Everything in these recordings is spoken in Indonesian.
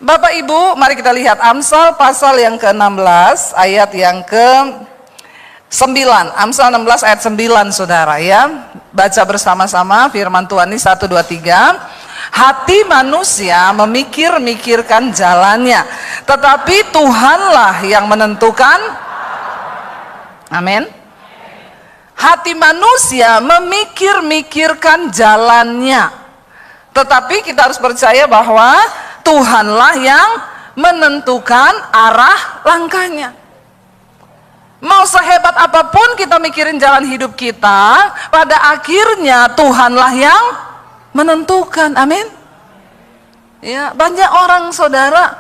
Bapak Ibu, mari kita lihat Amsal pasal yang ke-16 ayat yang ke-9. Amsal 16 ayat 9, saudara ya. Baca bersama-sama firman Tuhan ini 1, 2, 3. Hati manusia memikir-mikirkan jalannya, tetapi Tuhanlah yang menentukan. Amin. Hati manusia memikir-mikirkan jalannya, tetapi kita harus percaya bahwa Tuhanlah yang menentukan arah langkahnya. Mau sehebat apapun kita mikirin jalan hidup kita, pada akhirnya Tuhanlah yang menentukan. Amin. Ya, banyak orang, saudara,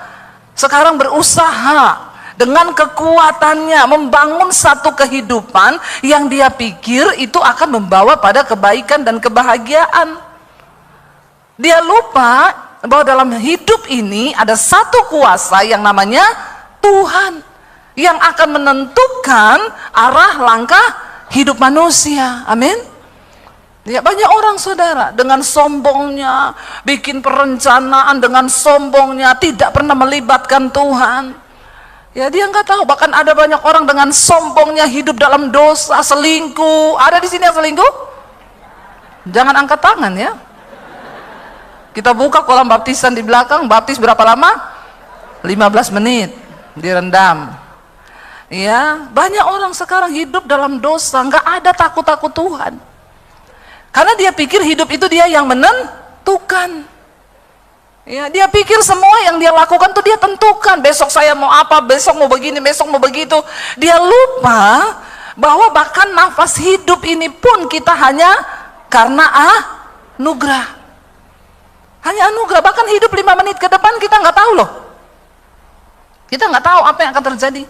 sekarang berusaha dengan kekuatannya membangun satu kehidupan yang dia pikir itu akan membawa pada kebaikan dan kebahagiaan. Dia lupa bahwa dalam hidup ini ada satu kuasa yang namanya Tuhan, yang akan menentukan arah langkah hidup manusia. Amin. Ya, banyak orang, saudara, dengan sombongnya bikin perencanaan, dengan sombongnya tidak pernah melibatkan Tuhan. Ya, dia nggak tahu. Bahkan ada banyak orang dengan sombongnya hidup dalam dosa, selingkuh. Ada di sini yang selingkuh? Jangan angkat tangan ya. Kita buka kolam baptisan di belakang. Baptis berapa lama? 15 menit direndam. Ya, banyak orang sekarang hidup dalam dosa, nggak ada takut-takut Tuhan. Karena dia pikir hidup itu dia yang menentukan. Ya, dia pikir semua yang dia lakukan tuh dia tentukan. Besok saya mau apa, besok mau begini, besok mau begitu. Dia lupa bahwa bahkan nafas hidup ini pun kita hanya karena anugerah. Hanya anugerah. Bahkan hidup 5 menit ke depan kita nggak tahu loh. Kita nggak tahu apa yang akan terjadi.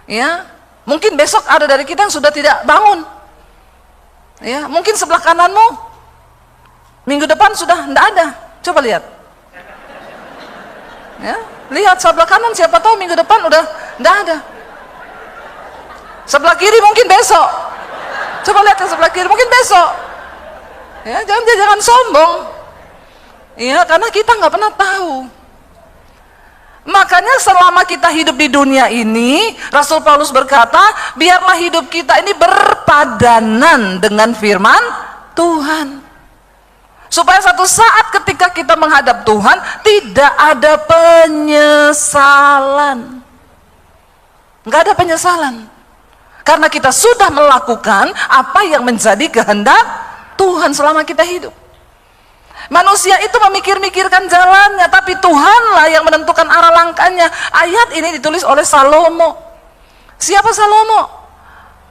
Ya, mungkin besok ada dari kita yang sudah tidak bangun. Ya, mungkin sebelah kananmu minggu depan sudah tidak ada. Coba lihat. Ya, lihat sebelah kanan, siapa tahu minggu depan udah tidak ada. Sebelah kiri mungkin besok. Coba lihat yang sebelah kiri, mungkin besok. Ya, jangan sombong. Ya, karena kita nggak pernah tahu. Makanya selama kita hidup di dunia ini, Rasul Paulus berkata, biarlah hidup kita ini berpadanan dengan firman Tuhan. Supaya satu saat ketika kita menghadap Tuhan, tidak ada penyesalan. Nggak ada penyesalan. Karena kita sudah melakukan apa yang menjadi kehendak Tuhan selama kita hidup. Manusia itu memikir-mikirkan jalannya, tapi Tuhanlah yang menentukan arah langkahnya. Ayat ini ditulis oleh Salomo. Siapa Salomo?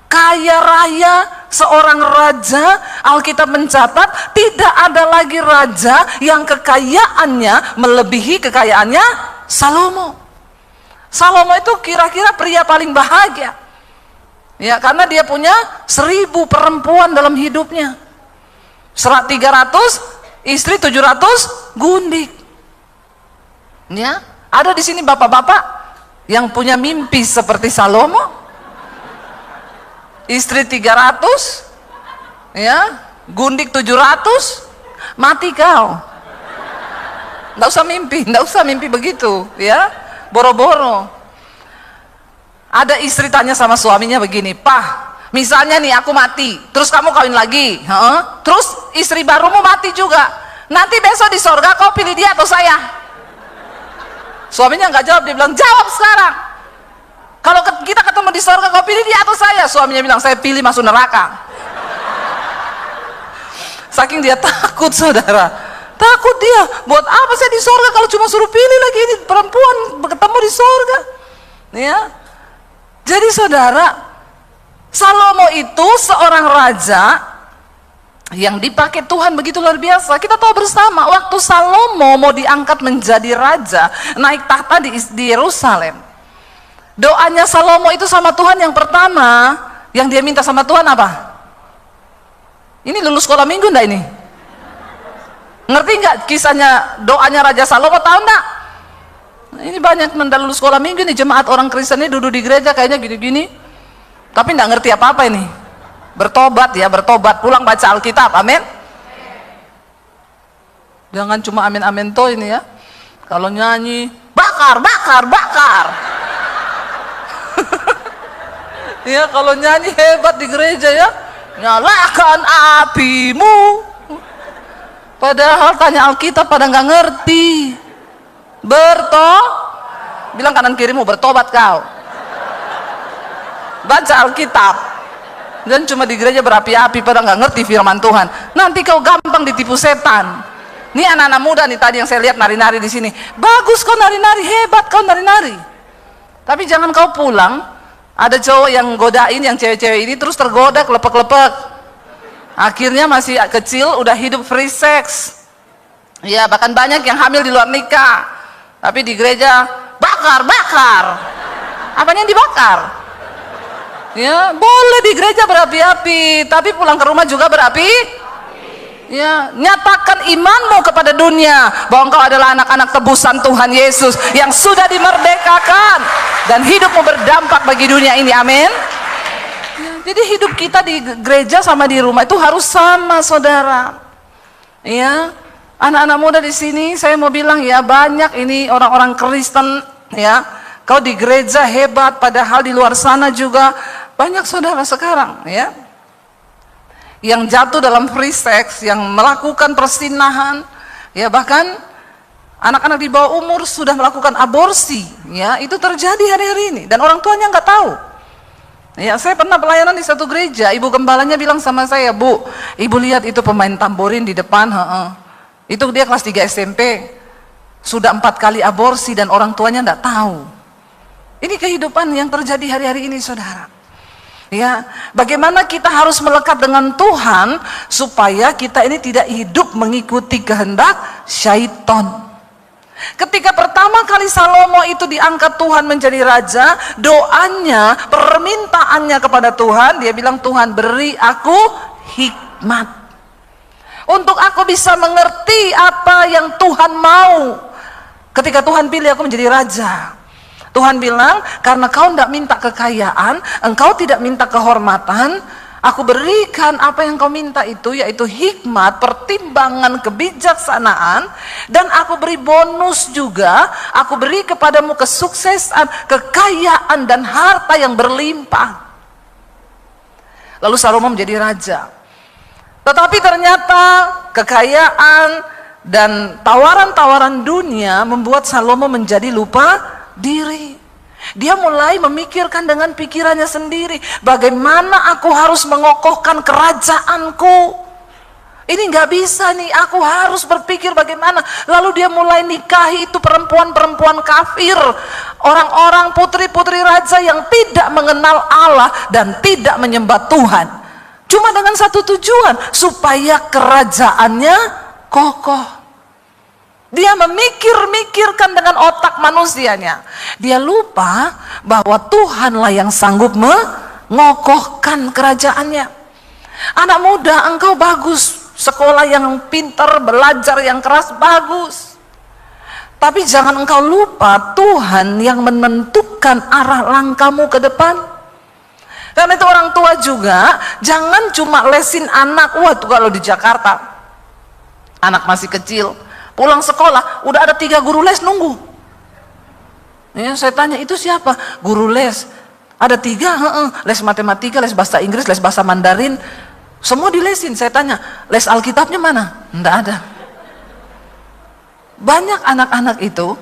Kaya raya, seorang raja. Alkitab mencatat tidak ada lagi raja yang kekayaannya melebihi kekayaannya Salomo. Salomo itu kira-kira pria paling bahagia. Ya, karena dia punya 1000 perempuan dalam hidupnya. 300 istri, 700 gundik. Ya, ada di sini bapak-bapak yang punya mimpi seperti Salomo. Istri 300, ya, gundik 700, mati kau. Nggak usah mimpi begitu, ya, boro-boro. Ada istri tanya sama suaminya begini, "Pak, misalnya nih aku mati, terus kamu kawin lagi, terus istri barumu mati juga. Nanti besok di sorga kau pilih dia atau saya?" Suaminya nggak jawab, dia bilang, "Jawab sekarang. Kalau kita ketemu di sorga kau pilih dia atau saya?" Suaminya bilang, "Saya pilih masuk neraka." Saking dia takut, saudara. Takut dia. Buat apa saya di sorga kalau cuma suruh pilih lagi ini perempuan ketemu di sorga? Ya. Jadi saudara, Salomo itu seorang raja yang dipakai Tuhan begitu luar biasa. Kita tahu bersama waktu Salomo mau diangkat menjadi raja, naik tahta di Yerusalem. Doanya Salomo itu sama Tuhan yang pertama, yang dia minta sama Tuhan apa? Ini lulus sekolah minggu enggak ini? Ngerti enggak kisahnya doanya Raja Salomo, tahu enggak? Ini banyak mendak lulus sekolah minggu nih, jemaat orang Kristen ini duduk di gereja kayaknya gini-gini. Tapi enggak ngerti apa-apa ini. Bertobat ya, bertobat, pulang baca Alkitab, amin. Jangan cuma amin-amin toh ini ya. Kalau nyanyi, bakar, bakar, bakar. Ya, kalau nyanyi hebat di gereja ya, nyalakan apimu. Padahal tanya Alkitab pada nggak ngerti. Bilang kanan kirimu, bertobat kau. Baca Alkitab. Dan cuma di gereja berapi-api pada nggak ngerti firman Tuhan. Nanti kau gampang ditipu setan. Nih anak-anak muda nih tadi yang saya lihat nari-nari di sini. Bagus kau nari-nari, hebat kau nari-nari. Tapi jangan kau pulang, ada cowok yang godain yang cewek-cewek ini terus tergoda kelepek-kelepek. Akhirnya masih kecil udah hidup free sex. Ya, bahkan banyak yang hamil di luar nikah. Tapi di gereja bakar, bakar. Apanya yang dibakar? Ya, boleh di gereja berapi-api, tapi pulang ke rumah juga berapi. Ya, nyatakan imanmu kepada dunia bahwa engkau adalah anak-anak tebusan Tuhan Yesus yang sudah dimerdekakan dan hidupmu berdampak bagi dunia ini. Amin. Ya, jadi hidup kita di gereja sama di rumah itu harus sama, saudara. Ya, anak-anak muda di sini saya mau bilang ya, banyak ini orang-orang Kristen ya. Kau di gereja hebat, padahal di luar sana juga banyak saudara sekarang ya yang jatuh dalam free sex, yang melakukan persinahan, ya bahkan anak-anak di bawah umur sudah melakukan aborsi, ya itu terjadi hari-hari ini dan orang tuanya nggak tahu. Ya, saya pernah pelayanan di satu gereja, ibu gembalanya bilang sama saya, Bu, ibu lihat itu pemain tamborin di depan, itu dia kelas 3 SMP, sudah 4 kali aborsi dan orang tuanya nggak tahu. Ini kehidupan yang terjadi hari-hari ini, saudara. Ya, bagaimana kita harus melekat dengan Tuhan supaya kita ini tidak hidup mengikuti kehendak syaitan. Ketika pertama kali Salomo itu diangkat Tuhan menjadi raja, doanya, permintaannya kepada Tuhan, dia bilang, Tuhan beri aku hikmat untuk aku bisa mengerti apa yang Tuhan mau. Ketika Tuhan pilih aku menjadi raja, Tuhan bilang, karena kau tidak minta kekayaan, engkau tidak minta kehormatan, aku berikan apa yang kau minta itu, yaitu hikmat, pertimbangan, kebijaksanaan, dan aku beri bonus juga, aku beri kepadamu kesuksesan, kekayaan, dan harta yang berlimpah. Lalu Salomo menjadi raja. Tetapi ternyata kekayaan dan tawaran-tawaran dunia membuat Salomo menjadi lupa diri. Dia mulai memikirkan dengan pikirannya sendiri, bagaimana aku harus mengokohkan kerajaanku. Ini nggak bisa nih, aku harus berpikir bagaimana. Lalu dia mulai nikahi itu perempuan-perempuan kafir, orang-orang putri-putri raja yang tidak mengenal Allah dan tidak menyembah Tuhan, cuma dengan satu tujuan, supaya kerajaannya kokoh. Dia memikir-mikirkan dengan otak manusianya. Dia lupa bahwa Tuhanlah yang sanggup mengokohkan kerajaannya. Anak muda, engkau bagus, sekolah yang pintar, belajar yang keras, bagus. Tapi jangan engkau lupa Tuhan yang menentukan arah langkahmu ke depan. Karena itu orang tua juga jangan cuma lesin anak. Wah, tuh kalau di Jakarta anak masih kecil, pulang sekolah, udah ada 3 guru les nunggu. Ya, saya tanya, itu siapa? Guru les. Ada 3, les matematika, les bahasa Inggris, les bahasa Mandarin. Semua dilesin. Saya tanya, les Alkitabnya mana? Enggak ada. Banyak anak-anak itu,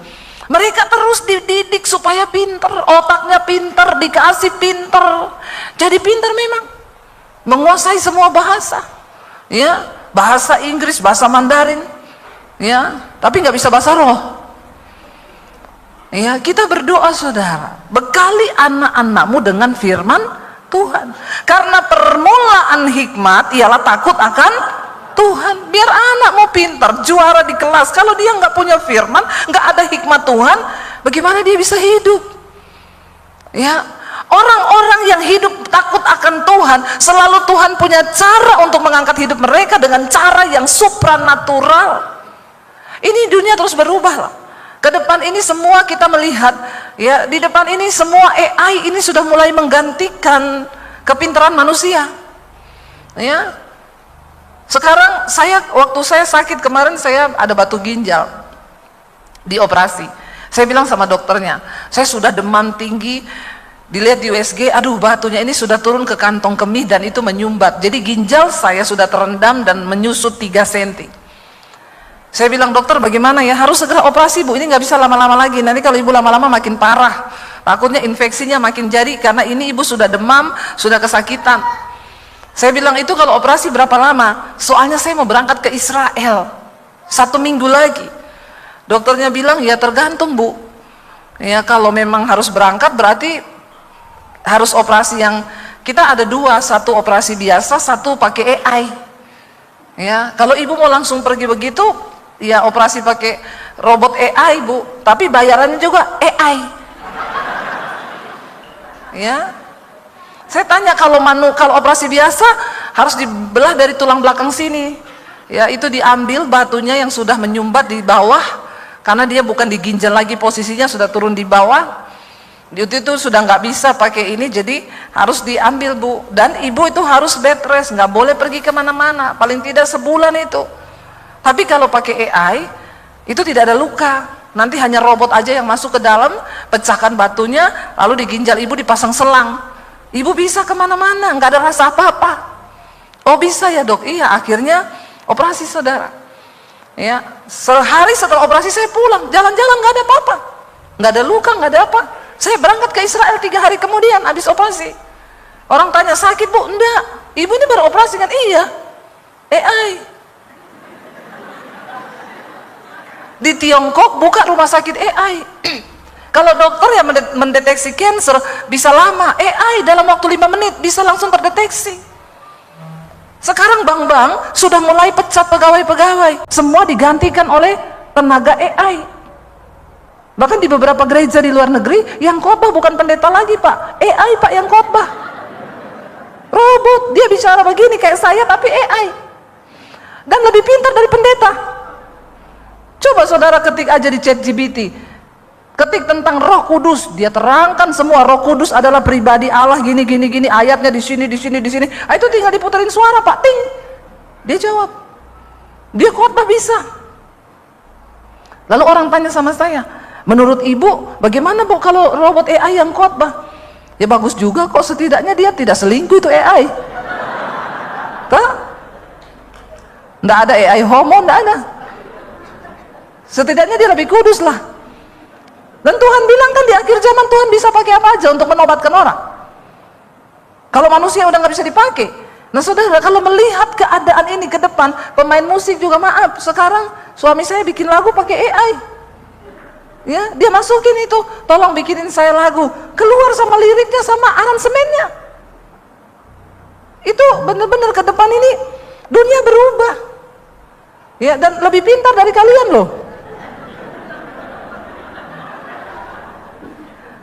mereka terus dididik supaya pinter, otaknya pinter, dikasih pinter. Jadi pinter memang. Menguasai semua bahasa. Ya, bahasa Inggris, bahasa Mandarin. Ya, tapi nggak bisa bahasa roh. Ya, kita berdoa, saudara, bekali anak-anakmu dengan firman Tuhan, karena permulaan hikmat ialah takut akan Tuhan. Biar anakmu pintar, juara di kelas. Kalau dia nggak punya firman, nggak ada hikmat Tuhan, bagaimana dia bisa hidup? Ya, orang-orang yang hidup takut akan Tuhan, selalu Tuhan punya cara untuk mengangkat hidup mereka dengan cara yang supranatural. Ini dunia terus berubah loh. Ke depan ini semua kita melihat, ya, di depan ini semua AI ini sudah mulai menggantikan kepintaran manusia. Ya. Sekarang waktu saya sakit kemarin, saya ada batu ginjal. dioperasi. Saya bilang sama dokternya, saya sudah demam tinggi, dilihat di USG, aduh batunya ini sudah turun ke kantong kemih dan itu menyumbat, jadi ginjal saya sudah terendam dan menyusut 3 cm. Saya bilang, dokter bagaimana ya, harus segera operasi bu, ini nggak bisa lama-lama lagi, nanti kalau ibu lama-lama makin parah, takutnya infeksinya makin jadi, karena ini ibu sudah demam, sudah kesakitan. Saya bilang, itu kalau operasi berapa lama? Soalnya saya mau berangkat ke Israel 1 minggu lagi. Dokternya bilang, ya tergantung bu, ya kalau memang harus berangkat berarti harus operasi yang, kita ada 2, satu operasi biasa, satu pakai AI. Ya, kalau ibu mau langsung pergi begitu, ya operasi pakai robot AI bu, tapi bayarannya juga AI. Ya, saya tanya, kalau operasi biasa harus dibelah dari tulang belakang sini, ya itu diambil batunya yang sudah menyumbat di bawah, karena dia bukan di ginjal lagi, posisinya sudah turun di bawah. Itu sudah nggak bisa pakai ini, jadi harus diambil bu, dan ibu itu harus bed rest, nggak boleh pergi kemana-mana, paling tidak sebulan itu. Tapi kalau pakai AI itu tidak ada luka, nanti hanya robot aja yang masuk ke dalam, pecahkan batunya, lalu di ginjal ibu dipasang selang, ibu bisa kemana-mana, nggak ada rasa apa-apa. Oh bisa ya dok, iya. Akhirnya operasi saudara, ya sehari setelah operasi saya pulang, jalan-jalan nggak ada apa-apa, nggak ada luka, nggak ada apa. Saya berangkat ke Israel 3 hari kemudian habis operasi. Orang tanya, sakit bu? Enggak, ibu ini baru operasi kan? Iya, AI. Di Tiongkok buka rumah sakit AI. Kalau dokter yang mendeteksi cancer bisa lama, AI dalam waktu 5 menit bisa langsung terdeteksi. Sekarang bank-bank sudah mulai pecat pegawai-pegawai, semua digantikan oleh tenaga AI. Bahkan di beberapa gereja di luar negeri, yang khotbah bukan pendeta lagi pak, AI pak yang khotbah. Robot, dia bicara begini kayak saya tapi AI, dan lebih pintar dari pendeta. Coba saudara ketik aja di ChatGPT, ketik tentang Roh Kudus, dia terangkan semua. Roh Kudus adalah pribadi Allah, gini gini gini, ayatnya di sini di sini di sini. Itu tinggal diputerin suara pak, ting, dia jawab, dia khotbah bisa. Lalu orang tanya sama saya, menurut ibu bagaimana bu kalau robot AI yang khotbah? Ya bagus juga kok, setidaknya dia tidak selingkuh itu AI. Nggak ada AI homo, nggak ada. Setidaknya dia lebih kudus lah. Dan Tuhan bilang kan di akhir zaman Tuhan bisa pakai apa aja untuk menobatkan orang. Kalau manusia udah nggak bisa dipakai. Nah saudara, kalau melihat keadaan ini ke depan, pemain musik juga maaf, sekarang suami saya bikin lagu pakai AI. Ya, dia masukin itu, tolong bikinin saya lagu, keluar sama liriknya sama aransemennya. Itu benar-benar ke depan ini dunia berubah. Ya, dan lebih pintar dari kalian loh.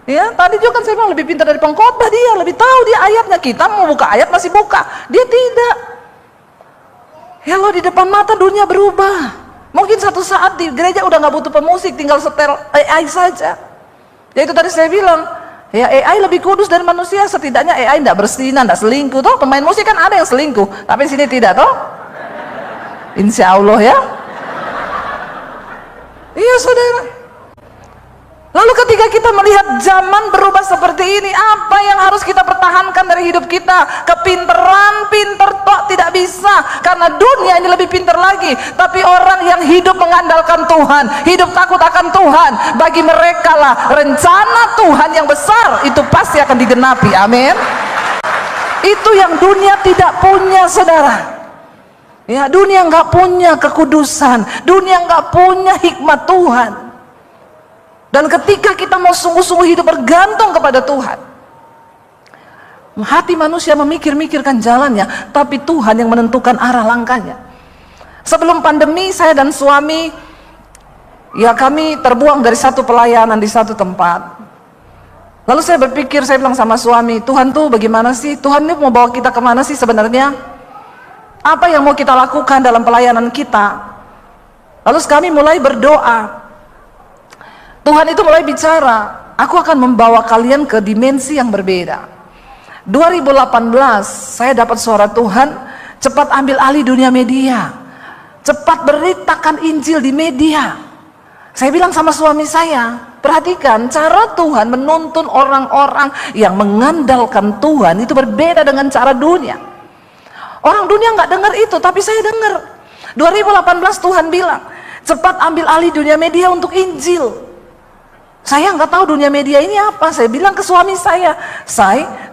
Ya, tadi juga kan saya bilang lebih pintar dari pengkhotbah, dia lebih tahu dia ayatnya. Kita mau buka ayat masih buka, dia tidak. Ya lo, di depan mata dunia berubah. Mungkin satu saat di gereja udah nggak butuh pemusik, tinggal setel AI saja. Ya itu tadi saya bilang, ya AI lebih kudus dari manusia. Setidaknya AI nggak berzina, nggak selingkuh. Toh pemain musik kan ada yang selingkuh, tapi di sini tidak toh. Insya Allah ya. Iya saudara. Lalu ketika kita melihat zaman berubah seperti ini, apa yang harus kita pertahankan dari hidup kita? Kepinteran, pinter tok tidak bisa, karena dunia ini lebih pinter lagi. Tapi orang yang hidup mengandalkan Tuhan, hidup takut akan Tuhan, bagi mereka lah rencana Tuhan yang besar itu pasti akan digenapi. Amin. Itu yang dunia tidak punya saudara. Ya, dunia nggak punya kekudusan, dunia nggak punya hikmat Tuhan. Dan ketika kita mau sungguh-sungguh hidup bergantung kepada Tuhan, hati manusia memikir-mikirkan jalannya, tapi Tuhan yang menentukan arah langkahnya. Sebelum pandemi, saya dan suami, ya kami terbuang dari satu pelayanan di satu tempat. Lalu saya berpikir, saya bilang sama suami, Tuhan tuh bagaimana sih? Tuhan ini mau bawa kita kemana sih sebenarnya? Apa yang mau kita lakukan dalam pelayanan kita? Lalu kami mulai berdoa. Tuhan itu mulai bicara, aku akan membawa kalian ke dimensi yang berbeda. 2018 saya dapat suara Tuhan, cepat ambil alih dunia media, cepat beritakan Injil di media. Saya bilang sama suami saya, perhatikan cara Tuhan menuntun orang-orang yang mengandalkan Tuhan itu berbeda dengan cara dunia. Orang dunia nggak dengar itu, tapi saya dengar. 2018 Tuhan bilang, cepat ambil alih dunia media untuk Injil. Saya nggak tahu dunia media ini apa. Saya bilang ke suami saya,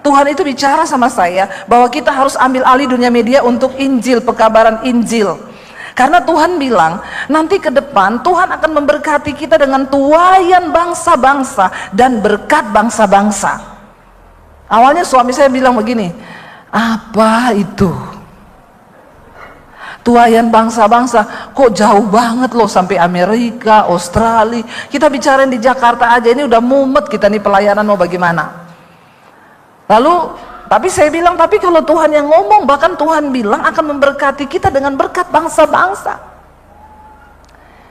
Tuhan itu bicara sama saya bahwa kita harus ambil alih dunia media untuk Injil, pekabaran Injil. Karena Tuhan bilang, nanti ke depan Tuhan akan memberkati kita dengan tuaian bangsa-bangsa dan berkat bangsa-bangsa. Awalnya suami saya bilang begini, apa itu? Tuaian bangsa-bangsa, kok jauh banget loh sampai Amerika, Australia. Kita bicarain di Jakarta aja, ini udah mumet kita nih pelayanan mau bagaimana. Lalu tapi saya bilang, tapi kalau Tuhan yang ngomong, bahkan Tuhan bilang akan memberkati kita dengan berkat bangsa-bangsa.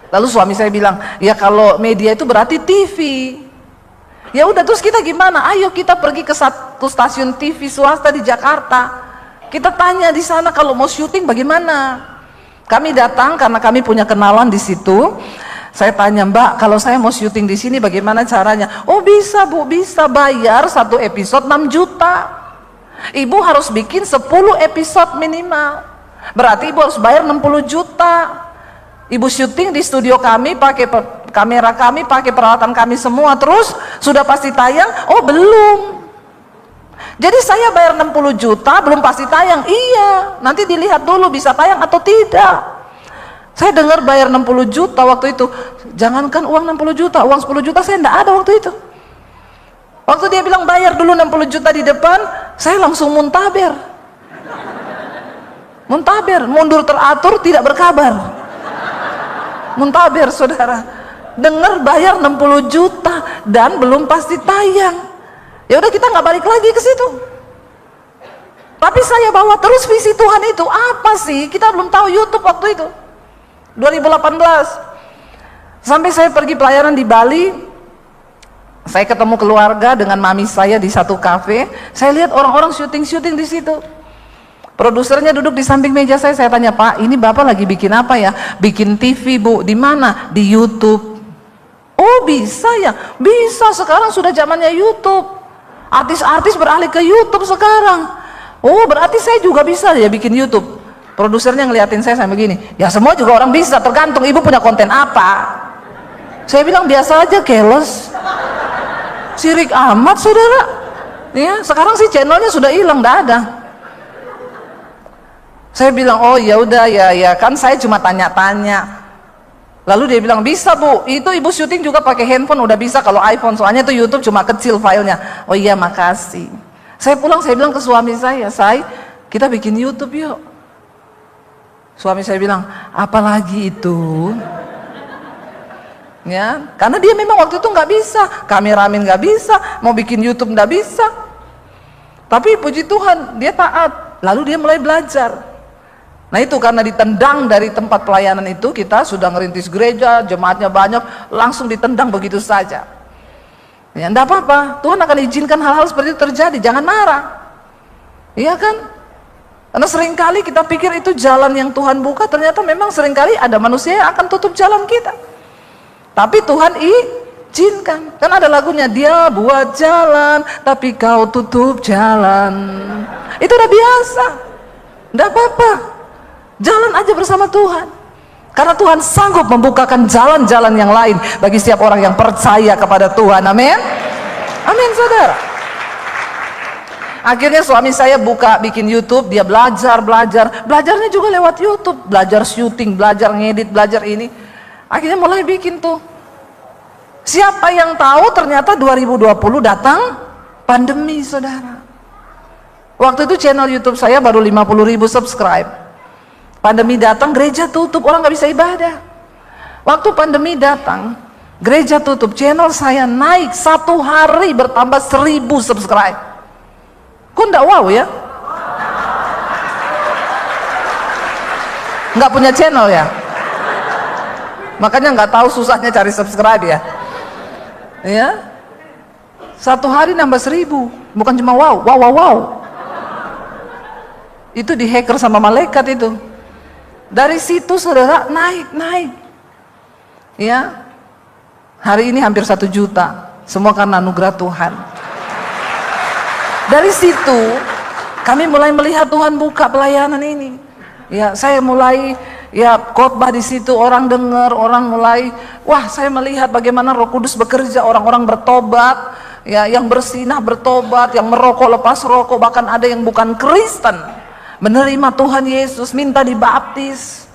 Lalu suami saya bilang, ya kalau media itu berarti TV. Ya udah, terus kita gimana? Ayo kita pergi ke satu stasiun TV swasta di Jakarta. Kita tanya di sana kalau mau syuting bagaimana. Kami datang karena kami punya kenalan di situ. Saya tanya, Mbak, kalau saya mau syuting di sini bagaimana caranya? Oh bisa Bu, bisa, bayar satu episode 6 juta. Ibu harus bikin 10 episode minimal. Berarti ibu harus bayar 60 juta. Ibu syuting di studio kami, pakai kamera kami, pakai peralatan kami semua. Terus sudah pasti tayang? Oh belum. Jadi saya bayar 60 juta belum pasti tayang. Iya, nanti dilihat dulu bisa tayang atau tidak. Saya dengar bayar 60 juta waktu itu. Jangankan uang 60 juta, uang 10 juta saya enggak ada waktu itu. Waktu dia bilang bayar dulu 60 juta di depan, saya langsung muntaber. Muntaber, mundur teratur, tidak berkabar. Muntaber, saudara. Dengar bayar 60 juta dan belum pasti tayang. Ya udah, kita nggak balik lagi ke situ. Tapi saya bawa terus visi Tuhan itu. Apa sih? Kita belum tahu YouTube waktu itu. 2018. Sampai saya pergi pelayanan di Bali. Saya ketemu keluarga dengan mami saya di satu kafe. Saya lihat orang-orang syuting di situ. Produsernya duduk di samping meja saya. Saya tanya, Pak, ini Bapak lagi bikin apa ya? Bikin TV, Bu. Di mana? Di YouTube. Oh, bisa ya? Bisa, sekarang sudah zamannya YouTube. Artis-artis beralih ke YouTube sekarang. Oh, berarti saya juga bisa ya bikin YouTube. Produsernya ngeliatin saya begini. Ya semua juga orang bisa, tergantung ibu punya konten apa. Saya bilang biasa aja, keles. Sirik amat, saudara. Ya, sekarang sih channelnya sudah hilang, enggak ada. Saya bilang, oh ya udah ya kan saya cuma tanya-tanya. Lalu dia bilang, bisa Bu, itu ibu syuting juga pakai handphone udah bisa kalau iPhone, soalnya itu YouTube cuma kecil filenya. Oh iya, makasih. Saya pulang, saya bilang ke suami saya, kita bikin YouTube yuk. Suami saya bilang, apalagi itu? Ya, karena dia memang waktu itu nggak bisa, kameramen nggak bisa, mau bikin YouTube nggak bisa. Tapi puji Tuhan, dia taat. Lalu dia mulai belajar. Nah itu karena ditendang dari tempat pelayanan itu, kita sudah ngerintis gereja, jemaatnya banyak, langsung ditendang begitu saja. Ya enggak apa-apa, Tuhan akan izinkan hal-hal seperti itu terjadi, jangan marah. Iya kan? Karena seringkali kita pikir itu jalan yang Tuhan buka, ternyata memang seringkali ada manusia yang akan tutup jalan kita. Tapi Tuhan izinkan. Kan ada lagunya, dia buat jalan, tapi kau tutup jalan. Itu udah biasa, enggak apa-apa. Jalan aja bersama Tuhan. Karena Tuhan sanggup membukakan jalan-jalan yang lain bagi setiap orang yang percaya kepada Tuhan. Amin. Amin, saudara. Akhirnya suami saya bikin YouTube, dia belajarnya juga lewat YouTube, belajar syuting, belajar ngedit, belajar ini. Akhirnya mulai bikin tuh. Siapa yang tahu ternyata 2020 datang pandemi, saudara. Waktu itu channel YouTube saya baru 50.000 subscribe. Pandemi datang, gereja tutup, orang nggak bisa ibadah. Waktu pandemi datang, gereja tutup, channel saya naik 1 hari bertambah 1000 subscribe. Kok enggak wow ya? Nggak punya channel ya? Makanya nggak tahu susahnya cari subscribe ya. Ya, 1 hari nambah 1000, bukan cuma wow. Itu dihacker sama malaikat itu. Dari situ saudara naik. Ya. Hari ini hampir 1 juta. Semua karena anugerah Tuhan. Dari situ kami mulai melihat Tuhan buka pelayanan ini. Ya, saya mulai khotbah di situ, orang dengar, orang mulai, wah, saya melihat bagaimana Roh Kudus bekerja, orang-orang bertobat, ya, yang bersinah bertobat, yang merokok lepas rokok, bahkan ada yang bukan Kristen menerima Tuhan Yesus, minta dibaptis.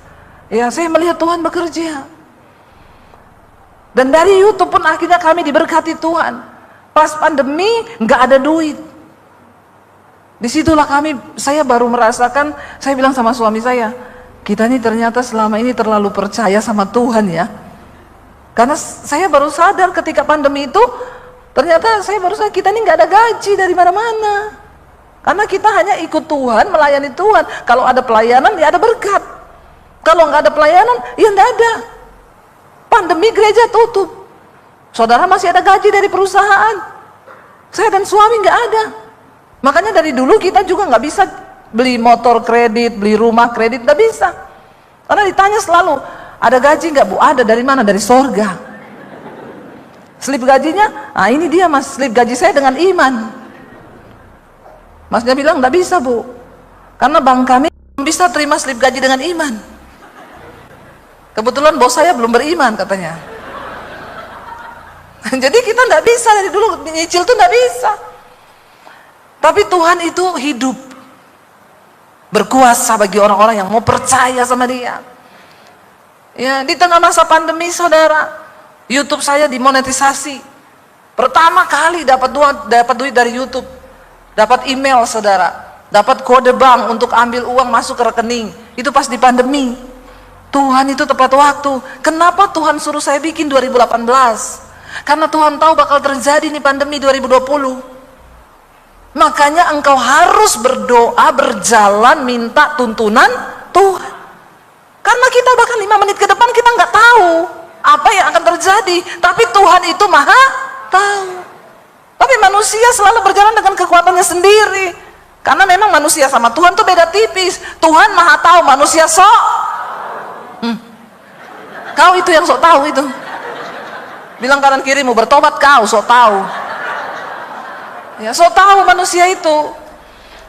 Ya, saya melihat Tuhan bekerja. Dan dari YouTube pun akhirnya kami diberkati Tuhan. Pas pandemi nggak ada duit. Disitulah saya baru merasakan, saya bilang sama suami saya, kita ini ternyata selama ini terlalu percaya sama Tuhan ya. Karena saya baru sadar ketika pandemi itu, ternyata saya baru sadar kita ini nggak ada gaji dari mana-mana. Karena kita hanya ikut Tuhan, melayani Tuhan. Kalau ada pelayanan ya ada berkat. Kalau nggak ada pelayanan ya nggak ada. Pandemi gereja tutup. Saudara masih ada gaji dari perusahaan. Saya dan suami nggak ada. Makanya dari dulu kita juga nggak bisa beli motor kredit, beli rumah kredit, nggak bisa. Karena ditanya selalu, ada gaji nggak Bu? Ada. Dari mana? Dari sorga. Slip gajinya, nah ini dia Mas, slip gaji saya dengan iman. Masnya bilang nggak bisa Bu, karena bank kami belum bisa terima slip gaji dengan iman. Kebetulan bos saya belum beriman katanya. Jadi kita nggak bisa, dari dulu nyicil tuh nggak bisa. Tapi Tuhan itu hidup, berkuasa bagi orang-orang yang mau percaya sama Dia. Ya, di tengah masa pandemi, saudara, YouTube saya dimonetisasi. Pertama kali dapat duit dari YouTube, dapat email, saudara, dapat kode bank untuk ambil uang masuk ke rekening. Itu pas di pandemi. Tuhan itu tepat waktu. Kenapa Tuhan suruh saya bikin 2018? Karena Tuhan tahu bakal terjadi nih pandemi 2020. Makanya engkau harus berdoa, berjalan, minta tuntunan Tuhan. Karena kita bahkan 5 menit ke depan kita nggak tahu apa yang akan terjadi. Tapi Tuhan itu maha tahu. Tapi manusia selalu berjalan dengan kekuatannya sendiri. Karena memang manusia sama Tuhan tuh beda tipis. Tuhan maha tahu, manusia sok. Kau itu yang sok tahu itu. Bilang kanan kiri, mau bertobat kau sok tahu. Ya, sok tahu manusia itu.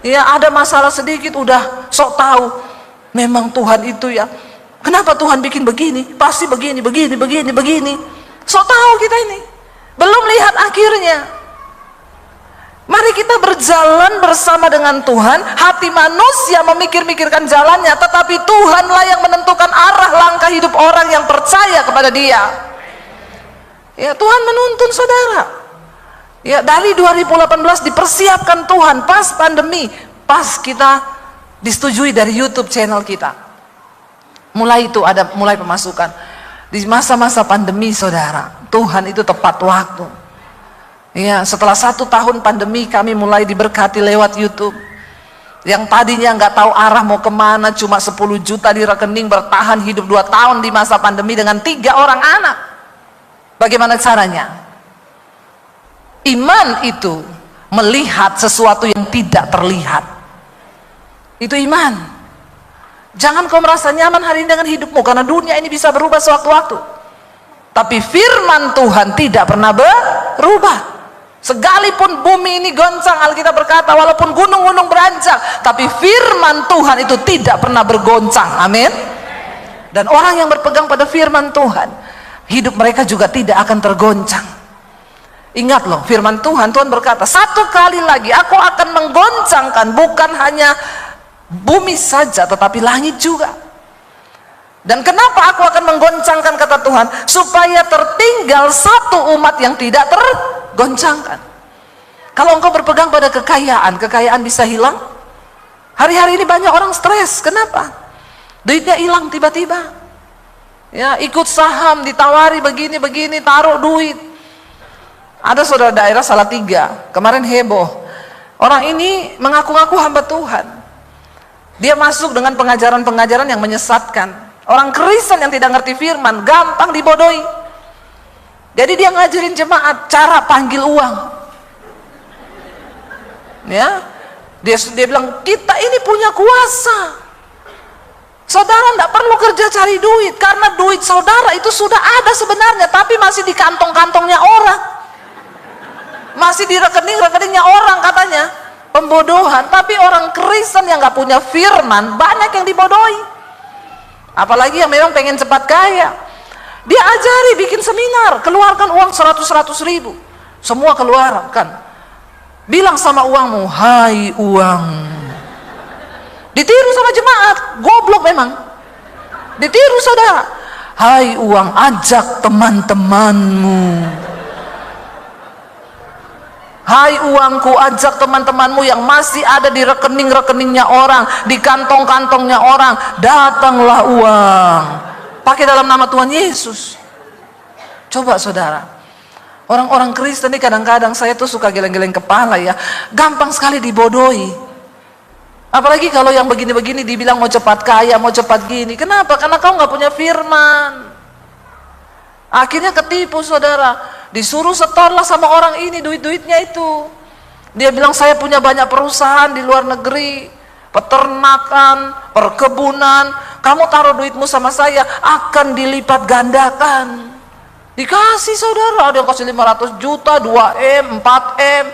Ya, ada masalah sedikit udah sok tahu. Memang Tuhan itu ya. Kenapa Tuhan bikin begini? Pasti begini. Sok tahu kita ini. Belum lihat akhirnya. Mari kita berjalan bersama dengan Tuhan. Hati manusia memikir-mikirkan jalannya, tetapi Tuhanlah yang menentukan arah langkah hidup orang yang percaya kepada Dia. Ya, Tuhan menuntun saudara. Ya, dari 2018 dipersiapkan Tuhan pas pandemi, pas kita disetujui dari YouTube channel kita. Mulai itu mulai pemasukan. Di masa-masa pandemi, saudara, Tuhan itu tepat waktu. Ya, setelah 1 tahun pandemi kami mulai diberkati lewat YouTube. Yang tadinya nggak tahu arah mau kemana, cuma 10 juta di rekening, bertahan hidup 2 tahun di masa pandemi dengan 3 orang anak. Bagaimana caranya? Iman itu melihat sesuatu yang tidak terlihat. Itu iman. Jangan kau merasa nyaman hari ini dengan hidupmu, karena dunia ini bisa berubah sewaktu-waktu. Tapi firman Tuhan tidak pernah berubah. Sekalipun bumi ini goncang, Alkitab berkata, walaupun gunung-gunung beranjak, tapi firman Tuhan itu tidak pernah bergoncang. Amin. Dan orang yang berpegang pada firman Tuhan, hidup mereka juga tidak akan tergoncang. Ingat loh, firman Tuhan berkata, 1 kali lagi aku akan menggoncangkan bukan hanya bumi saja, tetapi langit juga. Dan kenapa aku akan menggoncangkan, kata Tuhan? Supaya tertinggal 1 umat yang tidak tergoncangkan. Kalau engkau berpegang pada kekayaan bisa hilang. Hari-hari ini banyak orang stres. Kenapa? Duitnya hilang tiba-tiba. Ya, ikut saham, ditawari begini, taruh duit. Ada saudara daerah Salatiga, kemarin heboh. Orang ini mengaku-ngaku hamba Tuhan. Dia masuk dengan pengajaran-pengajaran yang menyesatkan. Orang Kristen yang tidak ngerti firman, gampang dibodohi. Jadi dia ngajarin jemaat cara panggil uang. Ya, dia bilang kita ini punya kuasa. Saudara tidak perlu kerja cari duit, karena duit saudara itu sudah ada sebenarnya, tapi masih di kantong-kantongnya orang, masih di rekening-rekeningnya orang katanya. Pembodohan. Tapi orang Kristen yang gak punya firman banyak yang dibodohi, apalagi yang memang pengen cepat kaya. Dia ajari bikin seminar, keluarkan uang 100 ribu, semua keluarkan. Bilang sama uangmu, hai uang. Ditiru sama jemaat, goblok memang. Ditiru saudara. Hai uang, ajak teman-temanmu. Hai uangku, ajak teman-temanmu yang masih ada di rekening-rekeningnya orang, di kantong-kantongnya orang. Datanglah uang. Pakai dalam nama Tuhan Yesus. Coba saudara. Orang-orang Kristen ini kadang-kadang saya tuh suka geleng-geleng kepala ya. Gampang sekali dibodohi. Apalagi kalau yang begini-begini dibilang mau cepat kaya, mau cepat gini. Kenapa? Karena kau nggak punya firman. Akhirnya ketipu saudara. Disuruh setorlah sama orang ini duit-duitnya itu. Dia bilang saya punya banyak perusahaan di luar negeri, peternakan, perkebunan. Kamu taruh duitmu sama saya, akan dilipat gandakan. Dikasih saudara, ada yang kasih 500 juta, 2M, 4M,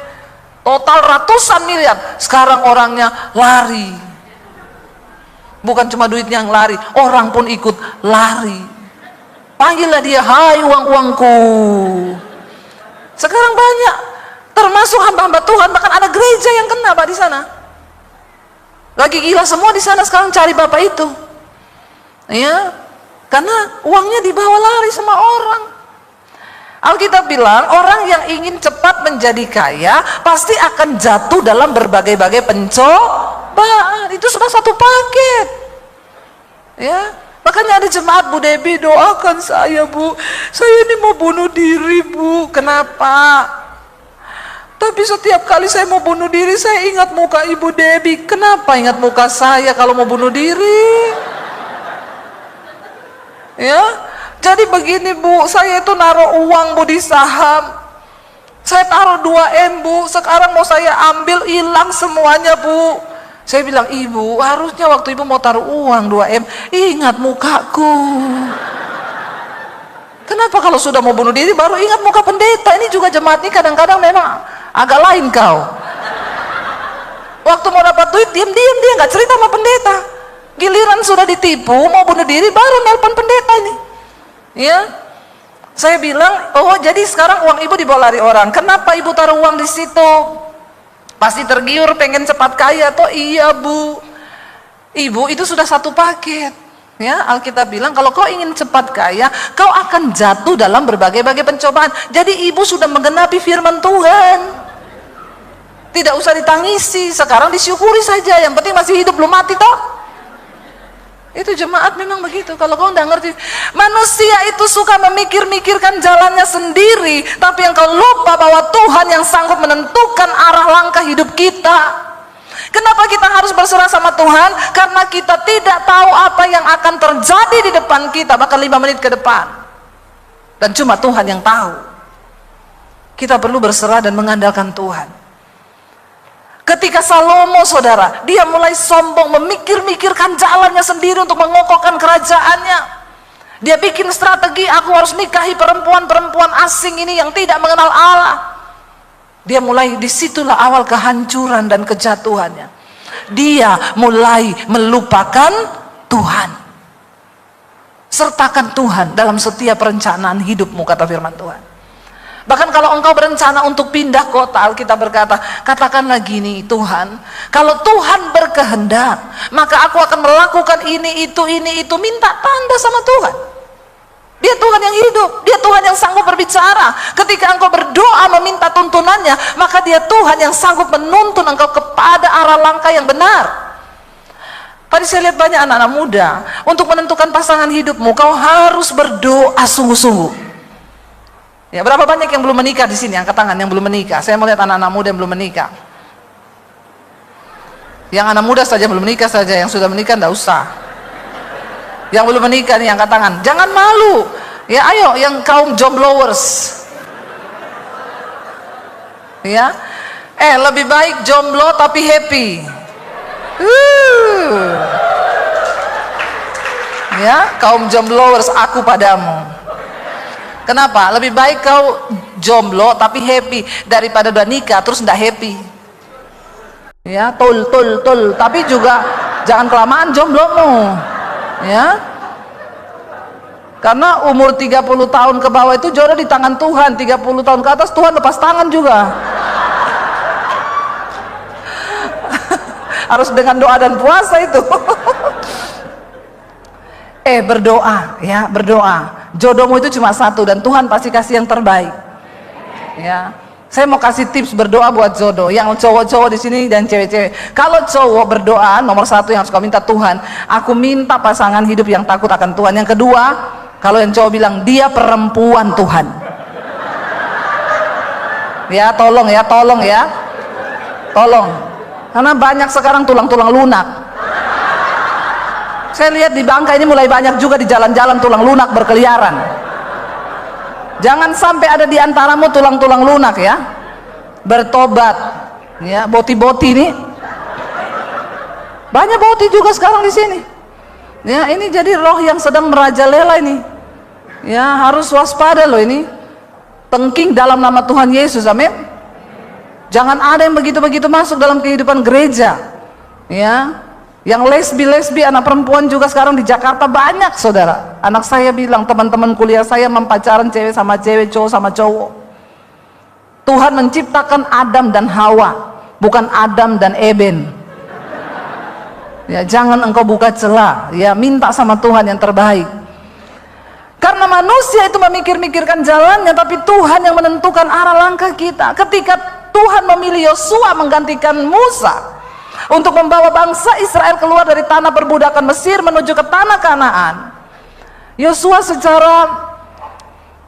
total ratusan miliar. Sekarang orangnya lari. Bukan cuma duitnya yang lari, orang pun ikut lari. Panggillah dia, hai uang-uangku. Sekarang banyak, termasuk hamba-hamba Tuhan, bahkan ada gereja yang kena Pak di sana. Lagi gila semua di sana sekarang cari Bapak itu. Ya, karena uangnya dibawa lari sama orang. Alkitab bilang orang yang ingin cepat menjadi kaya pasti akan jatuh dalam berbagai-bagai pencobaan. Itu sudah satu paket. Ya, makanya ada jemaat, Bu Debi doakan saya Bu, saya ini mau bunuh diri Bu. Kenapa? Tapi setiap kali saya mau bunuh diri saya ingat muka Ibu Debi. Kenapa ingat muka saya kalau mau bunuh diri? Ya, jadi begini Bu, saya itu naruh uang Bu di saham. Saya taruh 2M Bu, sekarang mau saya ambil hilang semuanya Bu. Saya bilang, Ibu harusnya waktu Ibu mau taruh uang 2M ingat mukaku. Kenapa kalau sudah mau bunuh diri baru ingat muka pendeta? Ini juga jemaat ini kadang-kadang memang agak lain kau. Waktu mau dapat duit diam-diam dia nggak cerita sama pendeta. Giliran sudah ditipu mau bunuh diri baru nelpon pendeta ini. Ya, saya bilang, oh jadi sekarang uang Ibu dibawa lari orang. Kenapa Ibu taruh uang di situ? Pasti tergiur pengen cepat kaya toh. Iya Bu, Ibu itu sudah satu paket. Ya, Alkitab bilang kalau kau ingin cepat kaya, kau akan jatuh dalam berbagai-bagai pencobaan. Jadi Ibu sudah menggenapi firman Tuhan. Tidak usah ditangisi, sekarang disyukuri saja. Yang penting masih hidup belum mati toh. Itu jemaat memang begitu. Kalau kau tidak ngerti, manusia itu suka memikir-mikirkan jalannya sendiri, tapi yang kau lupa bahwa Tuhan yang sanggup menentukan arah langkah hidup kita. Kenapa kita harus berserah sama Tuhan? Karena kita tidak tahu apa yang akan terjadi di depan kita, bahkan 5 menit ke depan. Dan cuma Tuhan yang tahu. Kita perlu berserah dan mengandalkan Tuhan. Ketika Salomo saudara, dia mulai sombong, memikir-mikirkan jalannya sendiri untuk mengokohkan kerajaannya. Dia bikin strategi, aku harus nikahi perempuan-perempuan asing ini yang tidak mengenal Allah. Dia mulai, disitulah awal kehancuran dan kejatuhannya. Dia mulai melupakan Tuhan. Sertakan Tuhan dalam setiap perencanaan hidupmu, kata firman Tuhan. Bahkan kalau engkau berencana untuk pindah kota, Alkitab berkata, katakanlah gini, Tuhan, kalau Tuhan berkehendak, maka aku akan melakukan ini, itu, minta tanda sama Tuhan. Dia Tuhan yang hidup, dia Tuhan yang sanggup berbicara. Ketika engkau berdoa meminta tuntunannya, maka dia Tuhan yang sanggup menuntun engkau kepada arah langkah yang benar. Tadi saya lihat banyak anak-anak muda, untuk menentukan pasangan hidupmu, kau harus berdoa sungguh-sungguh. Ya, berapa banyak yang belum menikah di sini? Angkat tangan yang belum menikah. Saya mau lihat anak-anak muda yang belum menikah. Yang anak muda saja belum menikah saja, yang sudah menikah enggak usah. Yang belum menikah nih angkat tangan. Jangan malu. Ya, ayo yang kaum jomblowers. Ya. Lebih baik jomblo tapi happy. Ya, kaum jombloers, aku padamu. Kenapa? Lebih baik kau jomblo tapi happy daripada udah nikah terus ndak happy. Ya, tul, tapi juga jangan kelamaan jomblomu. Ya. Karena umur 30 tahun ke bawah itu jodoh di tangan Tuhan, 30 tahun ke atas Tuhan lepas tangan juga. Harus dengan doa dan puasa itu. Berdoa, ya, berdoa. Jodohmu itu cuma satu dan Tuhan pasti kasih yang terbaik. Ya. Saya mau kasih tips berdoa buat jodoh. Yang cowok-cowok di sini dan cewek-cewek. Kalau cowok berdoa, nomor satu yang harus kau minta, Tuhan, aku minta pasangan hidup yang takut akan Tuhan. Yang kedua, kalau yang cowok bilang, dia perempuan Tuhan. Ya, tolong ya. Tolong. Karena banyak sekarang tulang-tulang lunak. Saya lihat di Bangka ini mulai banyak juga di jalan-jalan tulang lunak berkeliaran. Jangan sampai ada di antaramu tulang-tulang lunak ya. Bertobat. Ya, boti-boti nih. Banyak boti juga sekarang di sini. Ya, ini jadi roh yang sedang merajalela ini. Ya, harus waspada loh ini. Tengking dalam nama Tuhan Yesus, amin. Jangan ada yang begitu-begitu masuk dalam kehidupan gereja. Ya. Yang lesbi anak perempuan juga sekarang di Jakarta banyak, saudara. Anak saya bilang, teman-teman kuliah saya mempacaran cewek sama cewek, cowok sama cowok. Tuhan menciptakan Adam dan Hawa, bukan Adam dan Eben. Ya, jangan engkau buka celah. Ya, minta sama Tuhan yang terbaik. Karena manusia itu memikir-mikirkan jalannya, tapi Tuhan yang menentukan arah langkah kita. Ketika Tuhan memilih Yosua menggantikan Musa untuk membawa bangsa Israel keluar dari tanah perbudakan Mesir menuju ke tanah Kanaan, Yosua